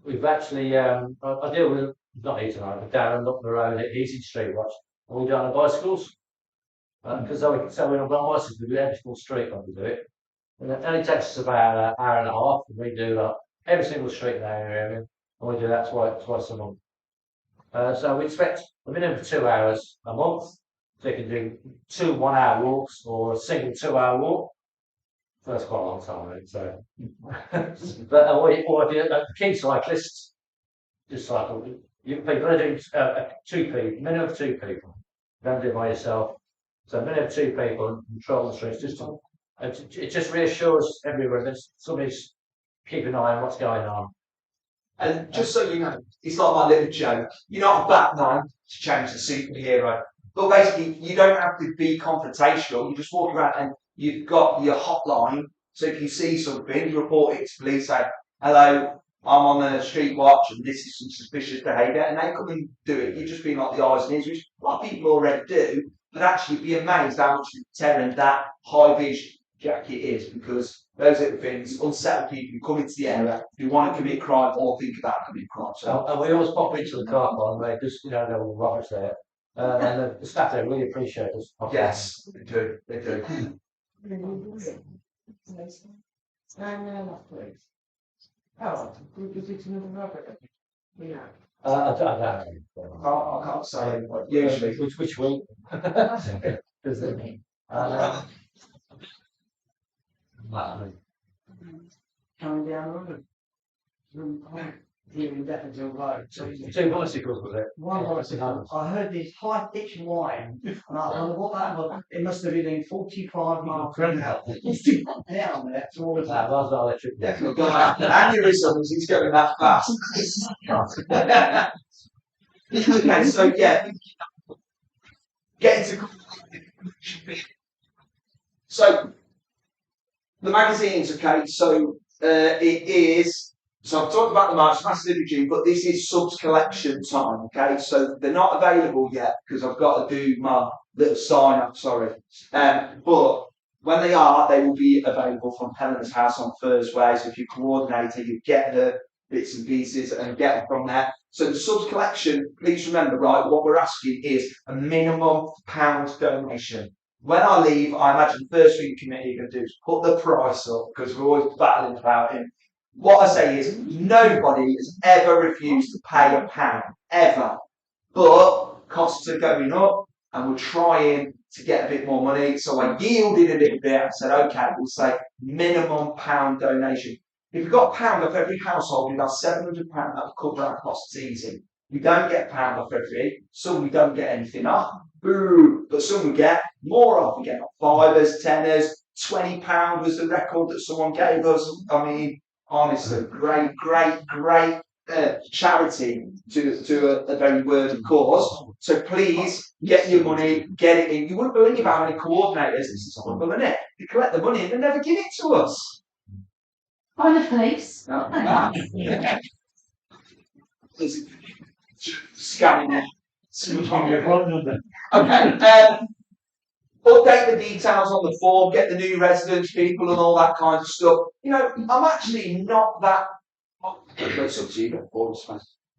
we've actually, I deal with, not here tonight, but Darren up the road at Easy Street Watch. And we do it on the bicycles. Because we're on bicycles, we do every single street when we do it. And it only takes us about an hour and a half, and we do that every single street in our area, and we do that twice a month. So we expect a minimum of 2 hours a month. So you can do 2 1-hour walks or a single 2-hour walk. So that's quite a long time, right? So, but or if you're a key cyclist, just cycle. People are doing 2 people, minimum of 2 people. Don't do it by yourself. So minimum of 2 people and control the streets. It just reassures everyone that somebody's keeping an eye on what's going on. And just so you know, it's like my little joke. You're not a Batman to change the superhero. But basically, you don't have to be confrontational. You just walk around and you've got your hotline. So if you see something, you report it to police, say, hello, I'm on the Street Watch and this is some suspicious behaviour. And they come and do it. You're just being like the eyes and ears, which a lot of people already do. But actually be amazed how much deterrent that high-vis jacket is, because those little things unsettle people who come into the area who want to commit crime or think about committing crime. So, and we always pop into the car park, right? Because there are all robbers there, and the staff there really appreciate us. Yes, they do. They do. I don't know. I can't say. Usually, which week? Coming down the road. Even definitely road. 2 bicycles was it? One bicycle. I heard this high pitched whine, and I wonder what that was. It must have been in 45 miles an hour. Down there to all of That that. was electric. definitely got aneurysms. He's going that fast. Okay, so yeah, getting to. So the magazines, okay. So it is. So I've talked about the March Massive Review, but this is subs collection time, okay? So they're not available yet because I've got to do my little sign up, sorry. But when they are, they will be available from Helena's house on Thursday. So if you coordinate it, you get the bits and pieces and get them from there. So the subs collection, please remember, right, what we're asking is a minimum £1 donation. When I leave, I imagine the first thing the committee are going to do is put the price up because we're always battling about it. What I say is, nobody has ever refused to pay £1, ever. But costs are going up, and we're trying to get a bit more money. So I yielded a little bit and said, okay, we'll say minimum £1 donation. If you've got £1 off every household, you've got £700, that will cover our costs easy. We don't get £1 off every, some we don't get anything off. Boo! But some we get more off. We get fivers, tenors, £20 was the record that someone gave us. I mean, honestly, great charity to a very worthy cause. So please get your money, get it in. You wouldn't believe how many coordinators, this is horrible, isn't it? They collect the money and they never give it to us. By the police. Scanning it. Okay. Update the details on the form, get the new residents, people, and all that kind of stuff. You know, I'm actually not that. It's up to you,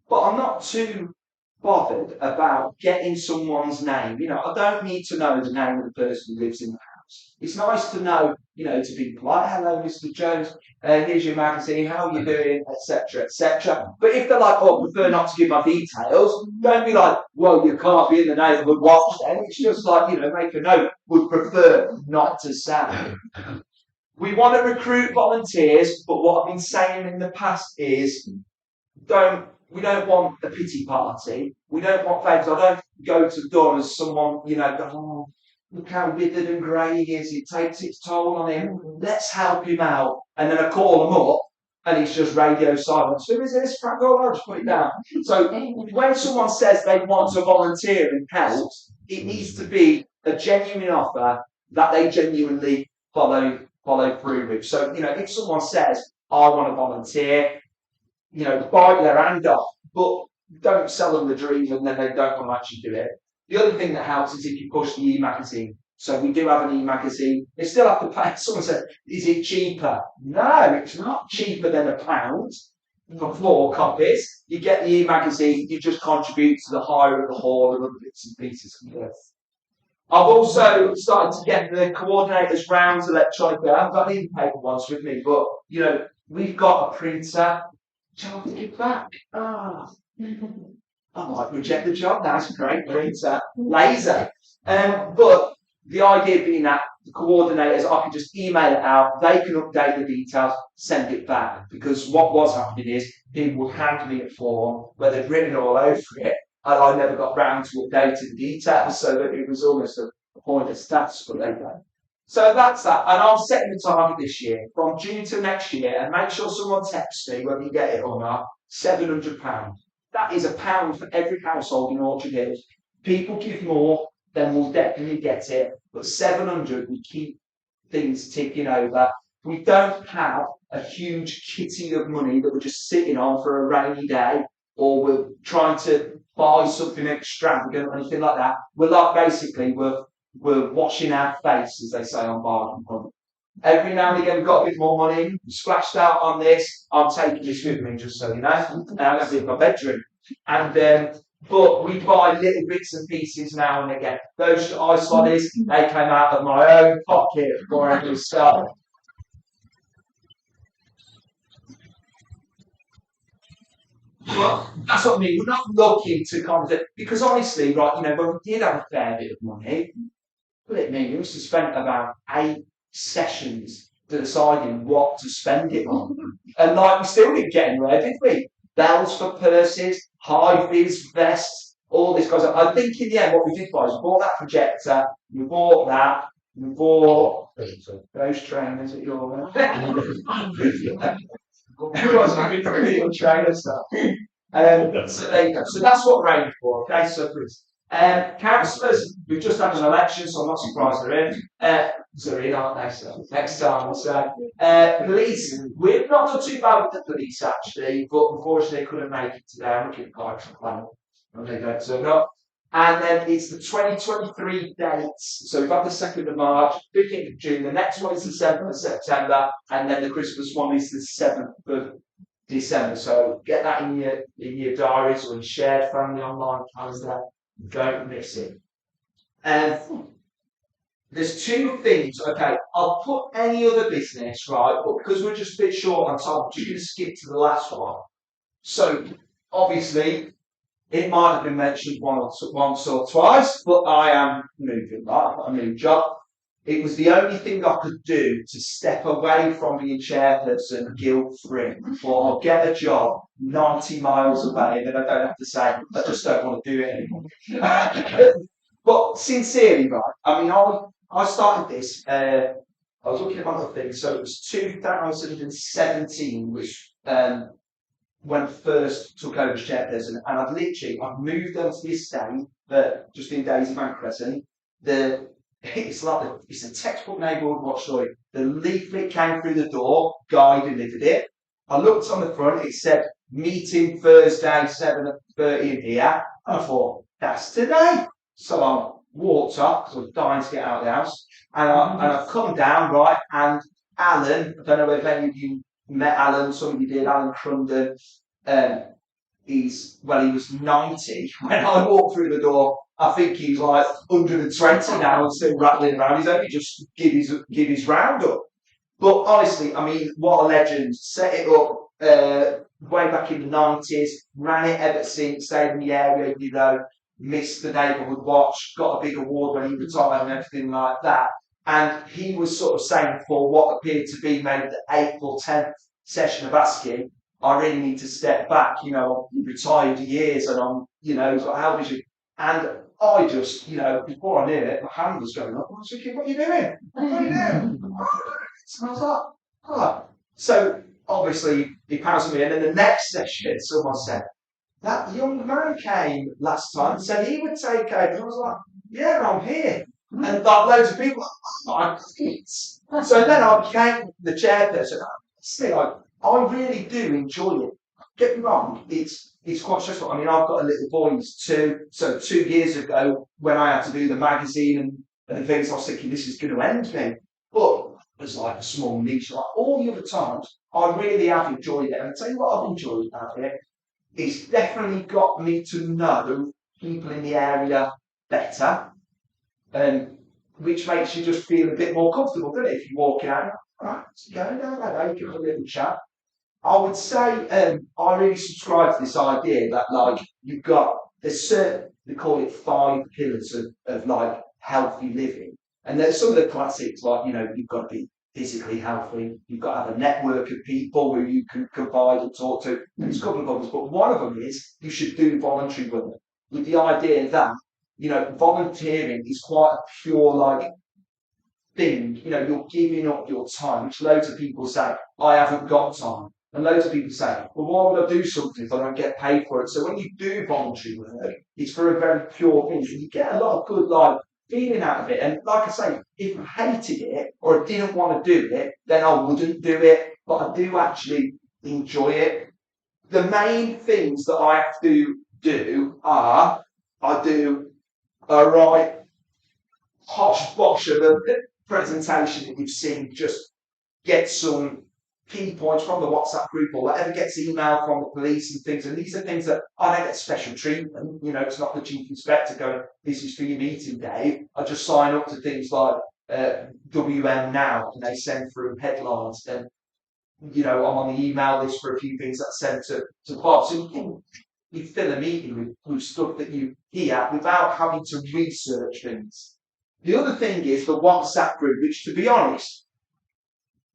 but I'm not too bothered about getting someone's name. You know, I don't need to know the name of the person who lives in the house. It's nice to know, you know, to be polite. Hello, Mr. Jones. Here's your magazine. How are you doing? Etc. Etc. But if they're like, oh, I prefer not to give my details, don't be like, well, you can't be in the neighbourhood watch. Then it's just like, you know, make a note. Would prefer not to say. We want to recruit volunteers, but what I've been saying in the past is, we don't want a pity party. We don't want favours. I don't go to Don as someone, you know, go, oh, look how withered and grey he is. It takes its toll on him. Let's help him out. And then I call him up, and it's just radio silence. Who is this? Frank I'll just put it down. So when someone says they want to volunteer and help, it needs to be a genuine offer that they genuinely follow through with. So, you know, if someone says, I want to volunteer, you know, bite their hand off, but don't sell them the dream and then they don't want to actually do it. The other thing that helps is if you push the e-magazine. So we do have an e-magazine. They still have to pay. Someone said, is it cheaper? No, it's not cheaper than £1 for 4 copies. You get the e-magazine, you just contribute to the hire of the hall and other bits and pieces. I've also started to get the coordinators rounds electronically. I haven't got any paper ones with me, but, you know, we've got a printer. Shall I have to give back? I might reject the job. That's a great printer. Laser. But the idea being that the coordinators, I can just email it out, they can update the details, send it back. Because what was happening is people would hand me a form where they'd written all over it, and I never got round to updating the details, so that it was almost a pointless task for them. So that's that, and I'm setting the target this year, from June to next year, and make sure someone texts me whether you get it or not, £700. That is £1 for every household in Orchard Hills. People give more, then we'll definitely get it, but 700 we keep things ticking over. We don't have a huge kitty of money that we're just sitting on for a rainy day, or we're trying to buy something extravagant or anything like that. We're like, basically, we're washing our face, as they say on Bargain Hunt. Every now and again, we've got a bit more money. We splashed out on this. I'm taking this with me, just so you know. Now I'm going to be in my bedroom. And but we buy little bits and pieces now and again. Those ice bodies, they came out of my own pocket before I even started. Well, that's what I mean. We're not looking to kind of, because honestly, right, you know, when we did have a fair bit of money, it mean we must have spent about 8 sessions deciding what to spend it on. And like, we still didn't get anywhere, did we? Bells for purses, high-vis vests, all this kind of stuff. I think in the end, what we did was we bought that projector, we bought that, we bought those trainers at your Who was having the real trainer stuff? So there you go. So that's what we're aiming for. Okay, so councillors, we've just had an election, so I'm not surprised they're in. They're in, aren't they? So next time, so police, we're not done too bad with the police actually, but unfortunately they couldn't make it today. I'm looking at the plan, and they don't turn up. And then it's the 2023 dates. So we've had the 2nd of March, 15th of June, the next one is the 7th of September, and then the Christmas one is the 7th of December. So get that in your diaries or in shared family online calendar. Don't miss it. There's 2 things. Okay, I'll put any other business, right, but because we're just a bit short on time, I'm just going to skip to the last one. So obviously, it might have been mentioned once or twice, but I am moving, right? I've got a new job. It was the only thing I could do to step away from being chairperson guilt-free, or I'll get a job 90 miles away, and then I don't have to say, I just don't want to do it anymore. But sincerely, right, I mean, I started this, I was looking at other things, so it was 2017, which when I first took over as chairperson, and I've moved onto the estate that just in Daisy Bank Crescent. It's a textbook neighbourhood watch story. The leaflet came through the door, guy delivered it. I looked on the front, it said meeting Thursday 7:30 in here. And I thought, that's today. So I walked up, because I was dying to get out of the house, and I've come down, right, and Alan, I don't know if any of you met Alan, some of you did, Alan Crunden, he was 90 when I walked through the door. I think he's like 120 now and still rattling around. He's only just give his round up. But honestly, I mean, what a legend. Set it up way back in the 90s, ran it ever since, stayed in the area, you know, missed the neighbourhood watch, got a big award when he retired and everything like that. And he was sort of saying for what appeared to be maybe the 8th or 10th session of asking, I really need to step back, you know, I'm retired years and I'm, you know, he's like, how did you? And I just, you know, before I knew it, my hand was going up. I was thinking, what are you doing? What are you doing? And I was like, oh. So obviously he passed me, and then the next session, someone said, that young man came last time and said he would take over. And I was like, yeah, I'm here. And like loads of people, oh my goodness. So then I became the chairperson. Still, I really do enjoy it. Get me wrong, it's quite stressful. I mean, I've got a little boy, he's 2. So 2 years ago, when I had to do the magazine and things, I was thinking this is going to end me. But it was like a small niche. Like all the other times, I really have enjoyed it. And I tell you what I've enjoyed about it. It's definitely got me to know people in the area better, which makes you just feel a bit more comfortable, doesn't it? If you're walking out, right, go down, give a little chat. I would say I really subscribe to this idea that like there's certain, they call it 5 pillars of like healthy living, and there's some of the classics like, you know, you've got to be physically healthy, you've got to have a network of people who you can confide and talk to. There's a couple of others, but one of them is you should do voluntary work, with the idea that, you know, volunteering is quite a pure like thing. You know, you're giving up your time, which loads of people say, I haven't got time. And loads of people say, well, why would I do something if I don't get paid for it? So when you do voluntary work, it's for a very pure thing. And you get a lot of good like feeling out of it. And like I say, if I hated it or I didn't want to do it, then I wouldn't do it. But I do actually enjoy it. The main things that I have to do are, I do a right hodgepodge of a presentation that you've seen, just get some key points from the WhatsApp group or whatever gets emailed from the police and things. And these are things that I don't get special treatment. You know, it's not the chief inspector going, this is for your meeting, Dave. I just sign up to things like WM Now, and they send through headlines. And, you know, I'm on the email list for a few things that I send to Bob. So you fill a meeting with stuff that you hear without having to research things. The other thing is the WhatsApp group, which, to be honest,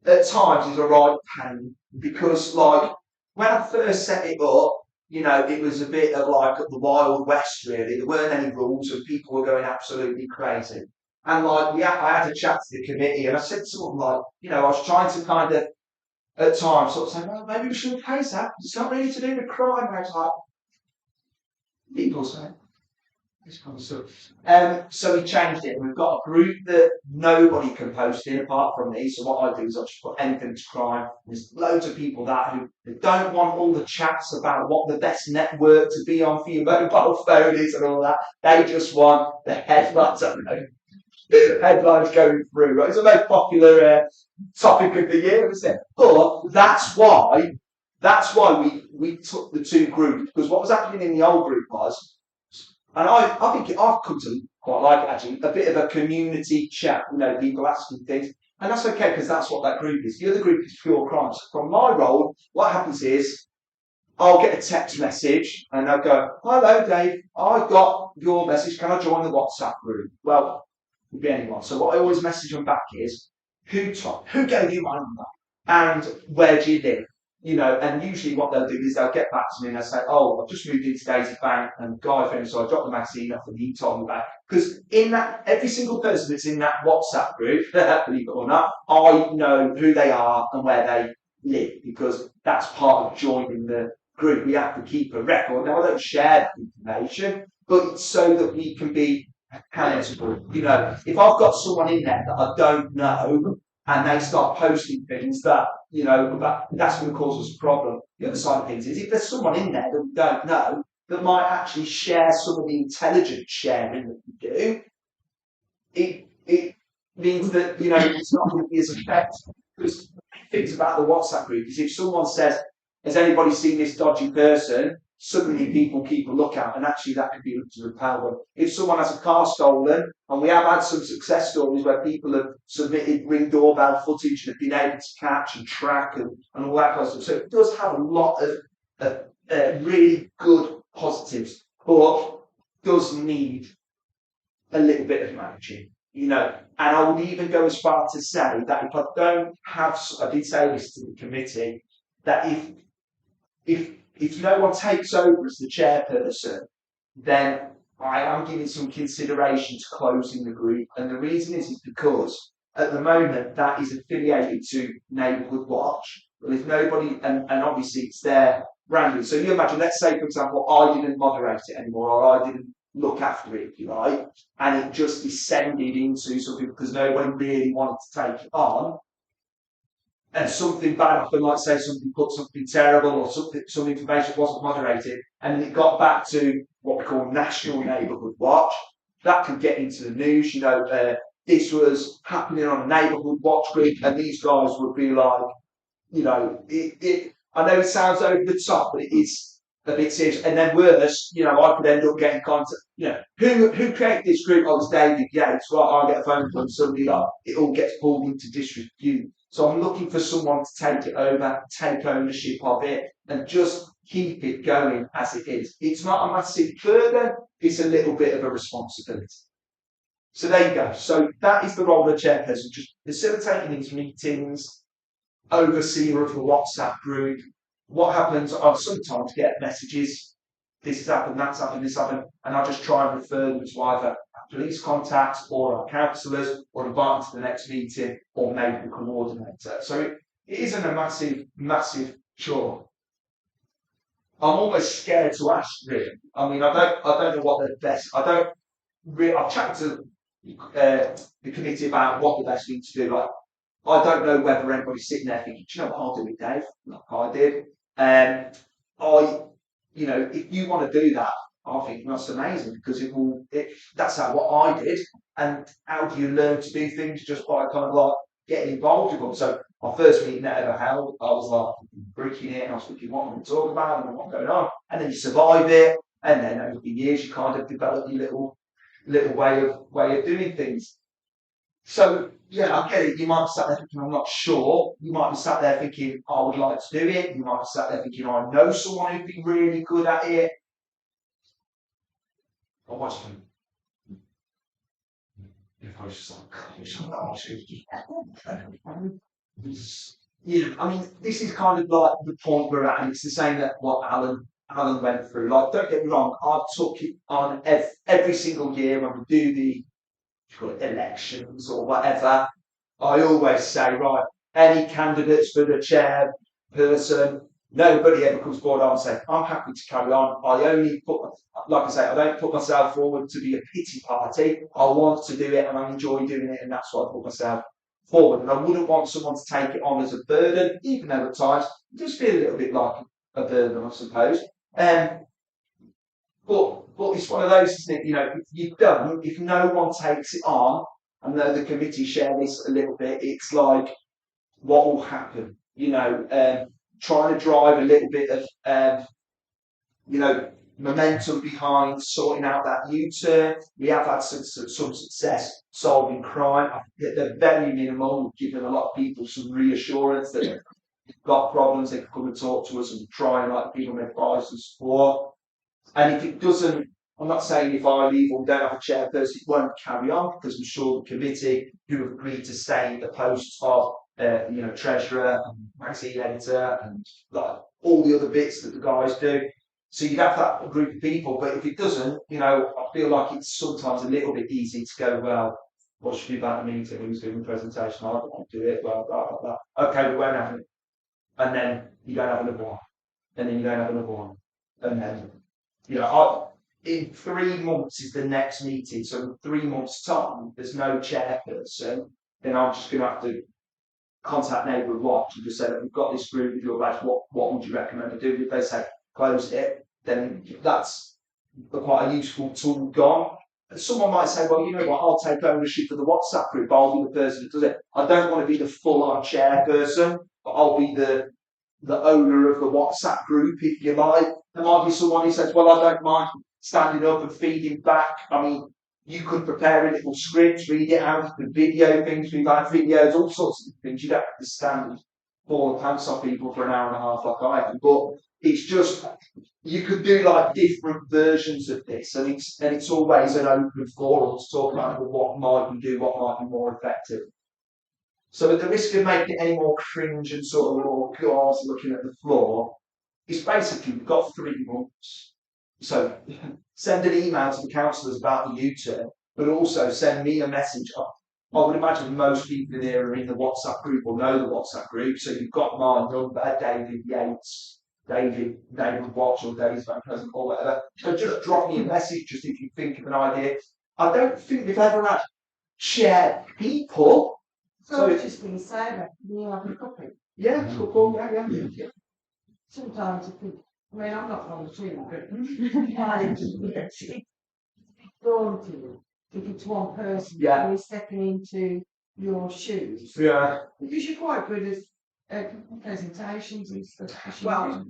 at times is a right pain, because like when I first set it up, you know, it was a bit of like the Wild West really. There weren't any rules and people were going absolutely crazy. And like I had a chat to the committee and I said to them like, you know, I was trying to kind of at times sort of say, well, maybe we shouldn't replace that. It's not really to do with crime. And I was like, people say this kind of stuff. So we changed it. We've got a group that nobody can post in apart from me. So what I do is I just put anything to crime. There's loads of people who don't want all the chats about what the best network to be on for your mobile phone is and all that. They just want the headlines. I don't know. Headlines going through. Right? It's the most popular topic of the year, isn't it? But that's why we took the 2 groups, because what was happening in the old group was, and I think I've come to quite like it actually, a bit of a community chat, you know, people asking things. And that's okay, because that's what that group is. The other group is pure crime. So from my role, what happens is, I'll get a text message and they'll go, hello Dave, I got your message, can I join the WhatsApp group? Well, it could be anyone. So what I always message them back is, who gave you my number? And where do you live? You know, and usually what they'll do is they'll get back to me and they'll say, oh, I've just moved into Daisy Bank and Guy phoned, so I dropped the magazine off and he told me about it. Because in that, every single person that's in that WhatsApp group, believe it or not, I know who they are and where they live, because that's part of joining the group, we have to keep a record. Now, I don't share that information, but it's so that we can be accountable. You know, if I've got someone in there that I don't know and they start posting things that, you know, that's going to cause us a problem. The other side of things is if there's someone in there that we don't know that might actually share some of the intelligent sharing that we do, it means that, you know, it's not going to be as effective. Because things about the WhatsApp group is if someone says, has anybody seen this dodgy person? Suddenly people keep a lookout, and actually that could be up to repel them. If someone has a car stolen, and we have had some success stories where people have submitted Ring doorbell footage and have been able to catch and track and all that kind of stuff. So it does have a lot of really good positives, but does need a little bit of managing. You know, and I would even go as far to say that if I don't have, I did say this to the committee, that if no one takes over as the chairperson, then I am giving some consideration to closing the group. And the reason is because at the moment that is affiliated to Neighbourhood Watch. Well, if nobody, and obviously it's their branding. So you imagine, let's say, for example, I didn't moderate it anymore, or I didn't look after it, if you like, and it just descended into something because nobody really wanted to take it on, and something bad happened, like say somebody put something terrible or some information wasn't moderated, and it got back to what we call National Neighbourhood Watch, that could get into the news. You know, this was happening on a Neighbourhood Watch group, and these guys would be like, you know, I know it sounds over the top, but it is a bit serious. And then worse, you know, I could end up getting contact. You know, who created this group? I was David Yates. Well, I get a phone call from somebody, like, it all gets pulled into disrepute. So I'm looking for someone to take it over, take ownership of it, and just keep it going as it is. It's not a massive burden, it's a little bit of a responsibility. So there you go. So that is the role of the chairperson, just facilitating these meetings, overseer of the WhatsApp group. What happens, I sometimes get messages, this has happened, that's happened, this happened, and I just try and refer them to either police contacts or our counsellors, or invite them to the next meeting, or maybe the coordinator. So it isn't a massive chore. I'm almost scared to ask, really. I mean, I don't know what the best. I've chatted to the committee about what the best thing to do. Like, I don't know whether anybody's sitting there thinking, do you know what, I'll do it, Dave, like I did. You know, if you want to do that, I think that's amazing, because that's what I did. And how do you learn to do things? Just by kind of like getting involved with them. So my first meeting that ever held, I was like bricking it, and I was thinking, what am I going to talk about and what's going on? And then you survive it, and then over the years you kind of develop your little way of doing things. So yeah, I get it. You might be sat there thinking, I'm not sure. You might be sat there thinking, I would like to do it. You might be sat there thinking, I know someone who'd be really good at it. I watched him. I was just like, yeah, I mean, this is kind of like the point we're at, and it's the same that what Alan went through. Like, don't get me wrong, I've took it on every single year when we do the elections or whatever. I always say, right, any candidates for the chairperson, nobody ever comes forward and say, I'm happy to carry on. I only like I say, I don't put myself forward to be a pity party. I want to do it and I enjoy doing it, and that's why I put myself forward. And I wouldn't want someone to take it on as a burden, even though at times it does feel a little bit like a burden, I suppose. But it's one of those, isn't it? You know, if no one takes it on, and the committee share this a little bit, it's like, what will happen? You know, trying to drive a little bit of, you know, momentum behind sorting out that U-turn. We have had some success solving crime. At the very minimum, we've given a lot of people some reassurance that they've got problems, they can come and talk to us and try and like give them advice and support. And if it doesn't, I'm not saying if I leave or we don't have a chairperson, it won't carry on, because I'm sure the committee who have agreed to stay in the posts of, you know, treasurer and magazine editor and like all the other bits that the guys do. So you'd have that group of people, but if it doesn't, you know, I feel like it's sometimes a little bit easy to go, well, what should we do about the meeting? Who's doing the presentation? I don't want to do it. Well, blah, blah, blah. Okay, we won't have it. And then you don't have another one. and then you don't have another one. And then, in 3 months is the next meeting. So in 3 months' time, there's no chairperson. Then I'm just going to have to contact Neighbourhood Watch and just say that we've got this group of your guys. What would you recommend I do? If they say close it, then that's quite a useful tool gone. And someone might say, well, you know what? I'll take ownership of the WhatsApp group. I'll be the person that does it. I don't want to be the full-on chairperson, but I'll be the owner of the WhatsApp group, if you like. There might be someone who says, well, I don't mind standing up and feeding back. I mean, you could prepare a little script, read it out, you could video things, read out videos, all sorts of things. You don't have to stand and fall the pants off people for an hour and a half like I do. But it's just, you could do like different versions of this, and it's always an open forum to talk about what might we do, what might be more effective. So at the risk of making it any more cringe and sort of more God looking at the floor, it's basically we've got 3 months. So send an email to the councillors about the U-turn, but also send me a message. I would imagine most people in here are in the WhatsApp group or know the WhatsApp group, so you've got my number, David Yates, David Watch or David's Van Present or whatever. So just drop me a message just if you think of an idea. I don't think we've ever had chair people. So it's just been saying, you have a copy. Yeah, couple, yeah. Sometimes I think, I mean, I'm not volunteering, but it's daunting if it's one person who's stepping into your shoes. Yeah. Because you're quite good at presentations and stuff. Well,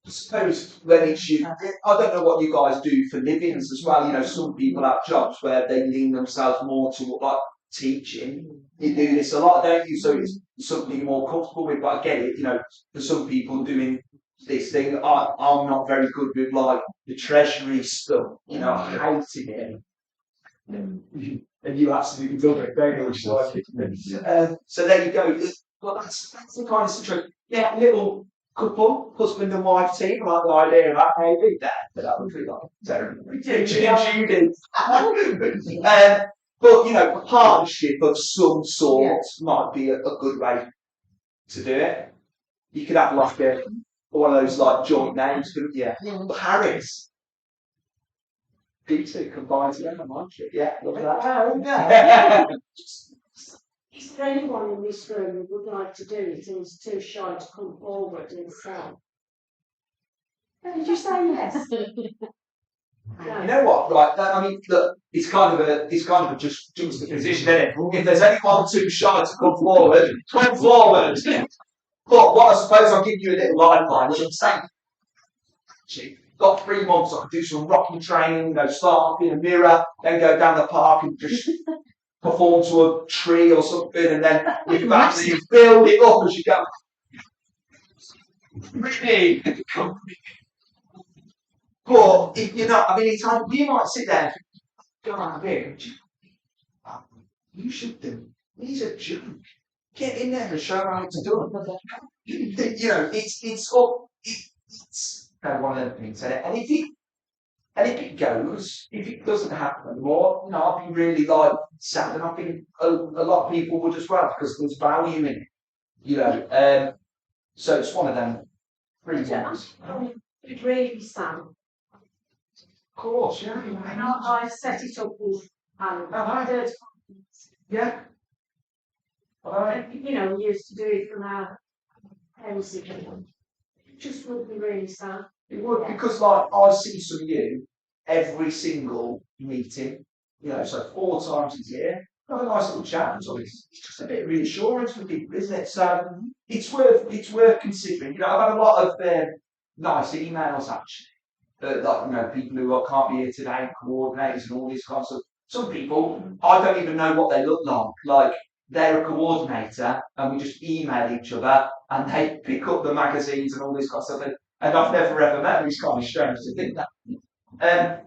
I suppose when it's you, I don't know what you guys do for livings as well. Some people have jobs where they lean themselves more to like teaching. You do this a lot, don't you? So it's something you're more comfortable with. But I get it. For some people doing this thing, I'm not very good with like the treasury stuff. I hate it. And you absolutely love it, don't you? So there you go. Well, that's the kind of situation. Yeah, little couple, husband and wife team. I like the idea of that, maybe. That would be like terrible. But a partnership of some sort might be a good way to do it. You could have like one of those like joint names, couldn't you? Paris. D2 combined together, might you? Yeah, look at that. Is there anyone in this room who would like to do it and is too shy to come forward himself? Did you say yes? You know what? Right. I mean, look. It's kind of a just juxtaposition, isn't it? If there's anyone too shy to come forward, come forward. But what I suppose I'll give you a little lifeline, which I'm saying. Actually, got 3 months. I could do some rocking training. Start up in a mirror, then go down the park and just perform to a tree or something, and then you build it up as you go. Really. But if you're not, I mean, it's like you might sit there and think, God, you should do. He's a joke. Get in there and show how it's done. It's one of the things. And if it goes, if it doesn't happen more, I'll be really like sad, and I think a lot of people would as well because there's value in it. So it's one of them. It really sad. Of course, yeah. I set it up with yeah. We used to do it from our house. It just would be really sad. It would, because like I see some of you every single meeting, so 4 times a year. Have a nice little chat. So it's just a bit of reassurance for people, isn't it? So it's worth considering. I've had a lot of nice emails actually. People who can't be here today, coordinators and all this kind of stuff. Some people, I don't even know what they look like. Like, they're a coordinator, and we just email each other, and they pick up the magazines and all this kind of stuff. And I've never ever met them. It's kind of strange to think that.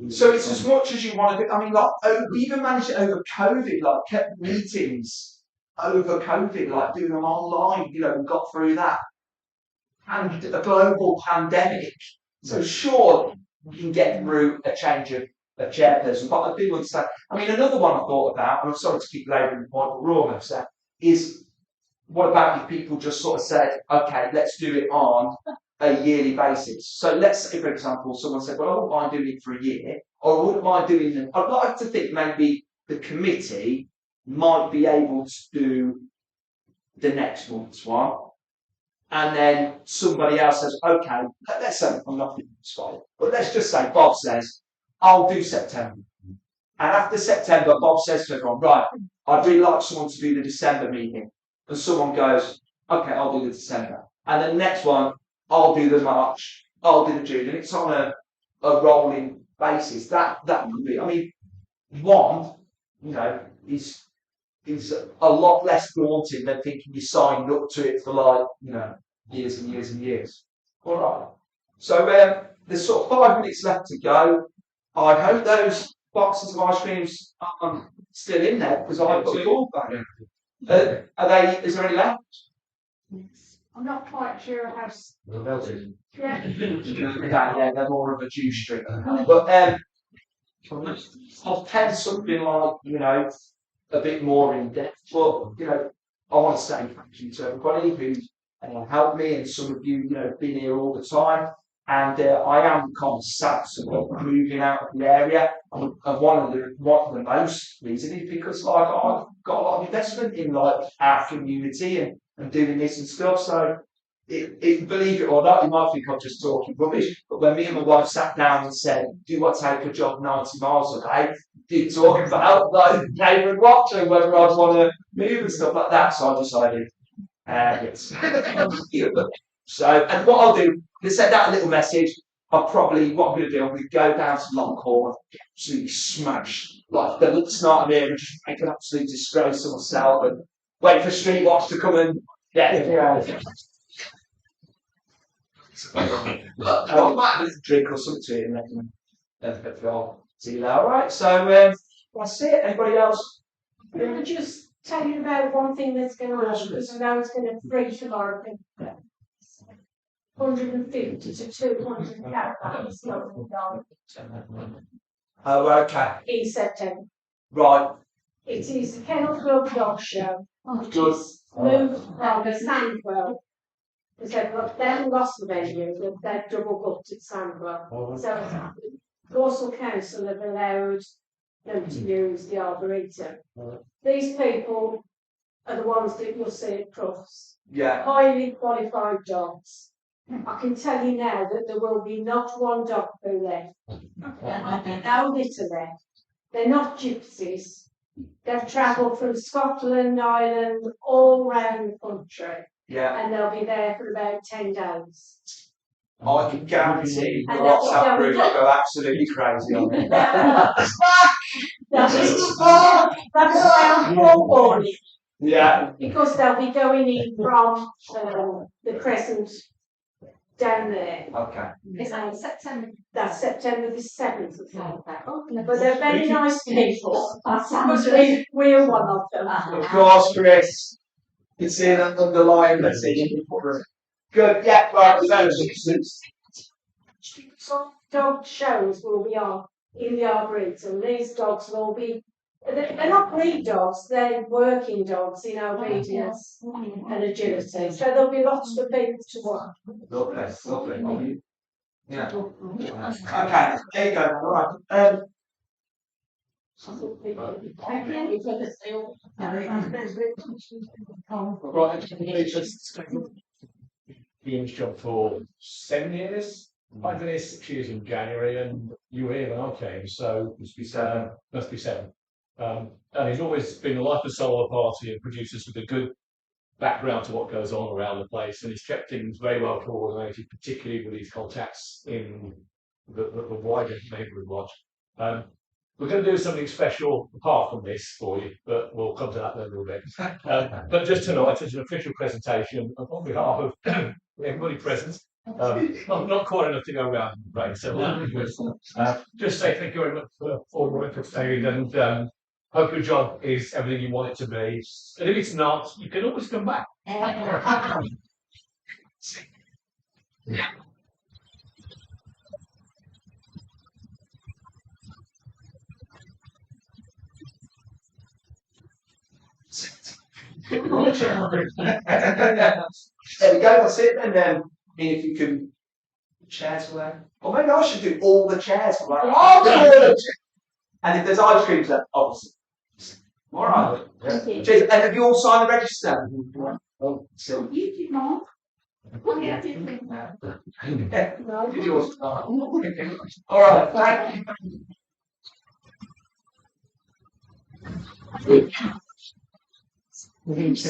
So it's as much as you want to do. I mean, we even managed it over COVID, kept meetings over COVID, doing them online, and got through that. And a global pandemic. So sure, we can get through a change of chairperson, but I do understand. I mean, another one I thought about, and I'm sorry to keep labouring the point, but we're almost there, is what about if people just sort of said, okay, let's do it on a yearly basis. So let's say, for example, someone said, well, I wouldn't mind doing it for a year, or I wouldn't mind doing it. I'd like to think maybe the committee might be able to do the next month's one. And then somebody else says, okay, let's say, I'm not doing this one, but let's just say Bob says, I'll do September. And after September, Bob says to everyone, right, I'd really like someone to do the December meeting. And someone goes, okay, I'll do the December. And the next one, I'll do the March, I'll do the June. And it's on a rolling basis. That would be, I mean, one, you know, is a lot less daunting than thinking you signed up to it for like, you know, years and years and years. All right. So there's sort of 5 minutes left to go. I hope those boxes of ice creams are still in there because I've got a call back. Are they? Is there any left? I'm not quite sure how. They're melted. Yeah. Yeah, they're more of a juice drink. But I'll pen something like, you know, a bit more in depth. But, you know, I want to say thank you to everybody who's helped me, and some of you, you know, been here all the time. And I am kind of sad about moving out of the area. And one of the most reason is because like I've got a lot of investment in like our community and doing this and stuff. So believe it or not, you might think I'm just talking rubbish, but when me and my wife sat down and said, do I take a job 90 miles away, did talk about like Neighbourhood watching whether I'd want to move and stuff like that. So I decided, yes. So, and what I'll do, to send out a little message, what I'm going to do, I'm going to go down to Longhorn, absolutely smash, like the little start of here, and just make an absolute disgrace of myself, and wait for Street Watch to come and get it. I might have a drink or something to it, and then I'll see you there. All right, so that's it. Anybody else? Can I just tell you about one thing that's going on, because I know it's going to freeze tomorrow. 150 to 200 caravans going down Oh, okay. in September. Right. It is the Kennel Club Dog Show, which Good. is moved from Sandwell. Because they've lost the venue, they've double booked at Sandwell. So Walsall Council have allowed them to use the Arboretum. These people are the ones that you'll see at Crufts. Yeah. Highly qualified dogs. I can tell you now that there will be not one dog poo left. No litter left. They're not gypsies. They've travelled from Scotland, Ireland, all round the country. Yeah. And they'll be there for about 10 days. I can guarantee the And WhatsApp group will go absolutely crazy on it. That's why I'm forewarning. Yeah. Because they'll be going in from the Crescent down there. Okay. Is that in September? That's September the 7th. But they're very nice people. Because We're one of them. Of course, Chris. You can see that underlying message. Good. Yeah. Right. Some dog shows will be on in the Arboretum. These dogs will be. They're not breed dogs, they're working dogs in obedience and agility. So there'll be lots of people to watch. Lovely, lovely. Yeah. Okay, there you go. All right. Ian's job for 7 years. I've been here 6 years in January, and you were here when I came, so Must be 7. must be 7. And he's always been the life of solar party and produces with a good background to what goes on around the place, and he's kept things very well coordinated, particularly with his contacts in the wider neighbourhood watch. We're going to do something special apart from this for you, but we'll come to that in a little bit. But just tonight, as an official presentation, on behalf of everybody present, not quite enough to go around, right? So just say thank you very much for all the work you've made, and hope your job is everything you want it to be. And if it's not, you can always come back. There we go, that's it. And if you can chairs away. Or maybe I should do all the chairs away. Oh, and if there's ice creams left, obviously. All right. Thank you. Cheers. And have you all signed the register? Oh, So, You did not. yeah. Did yours? All right. Thank you.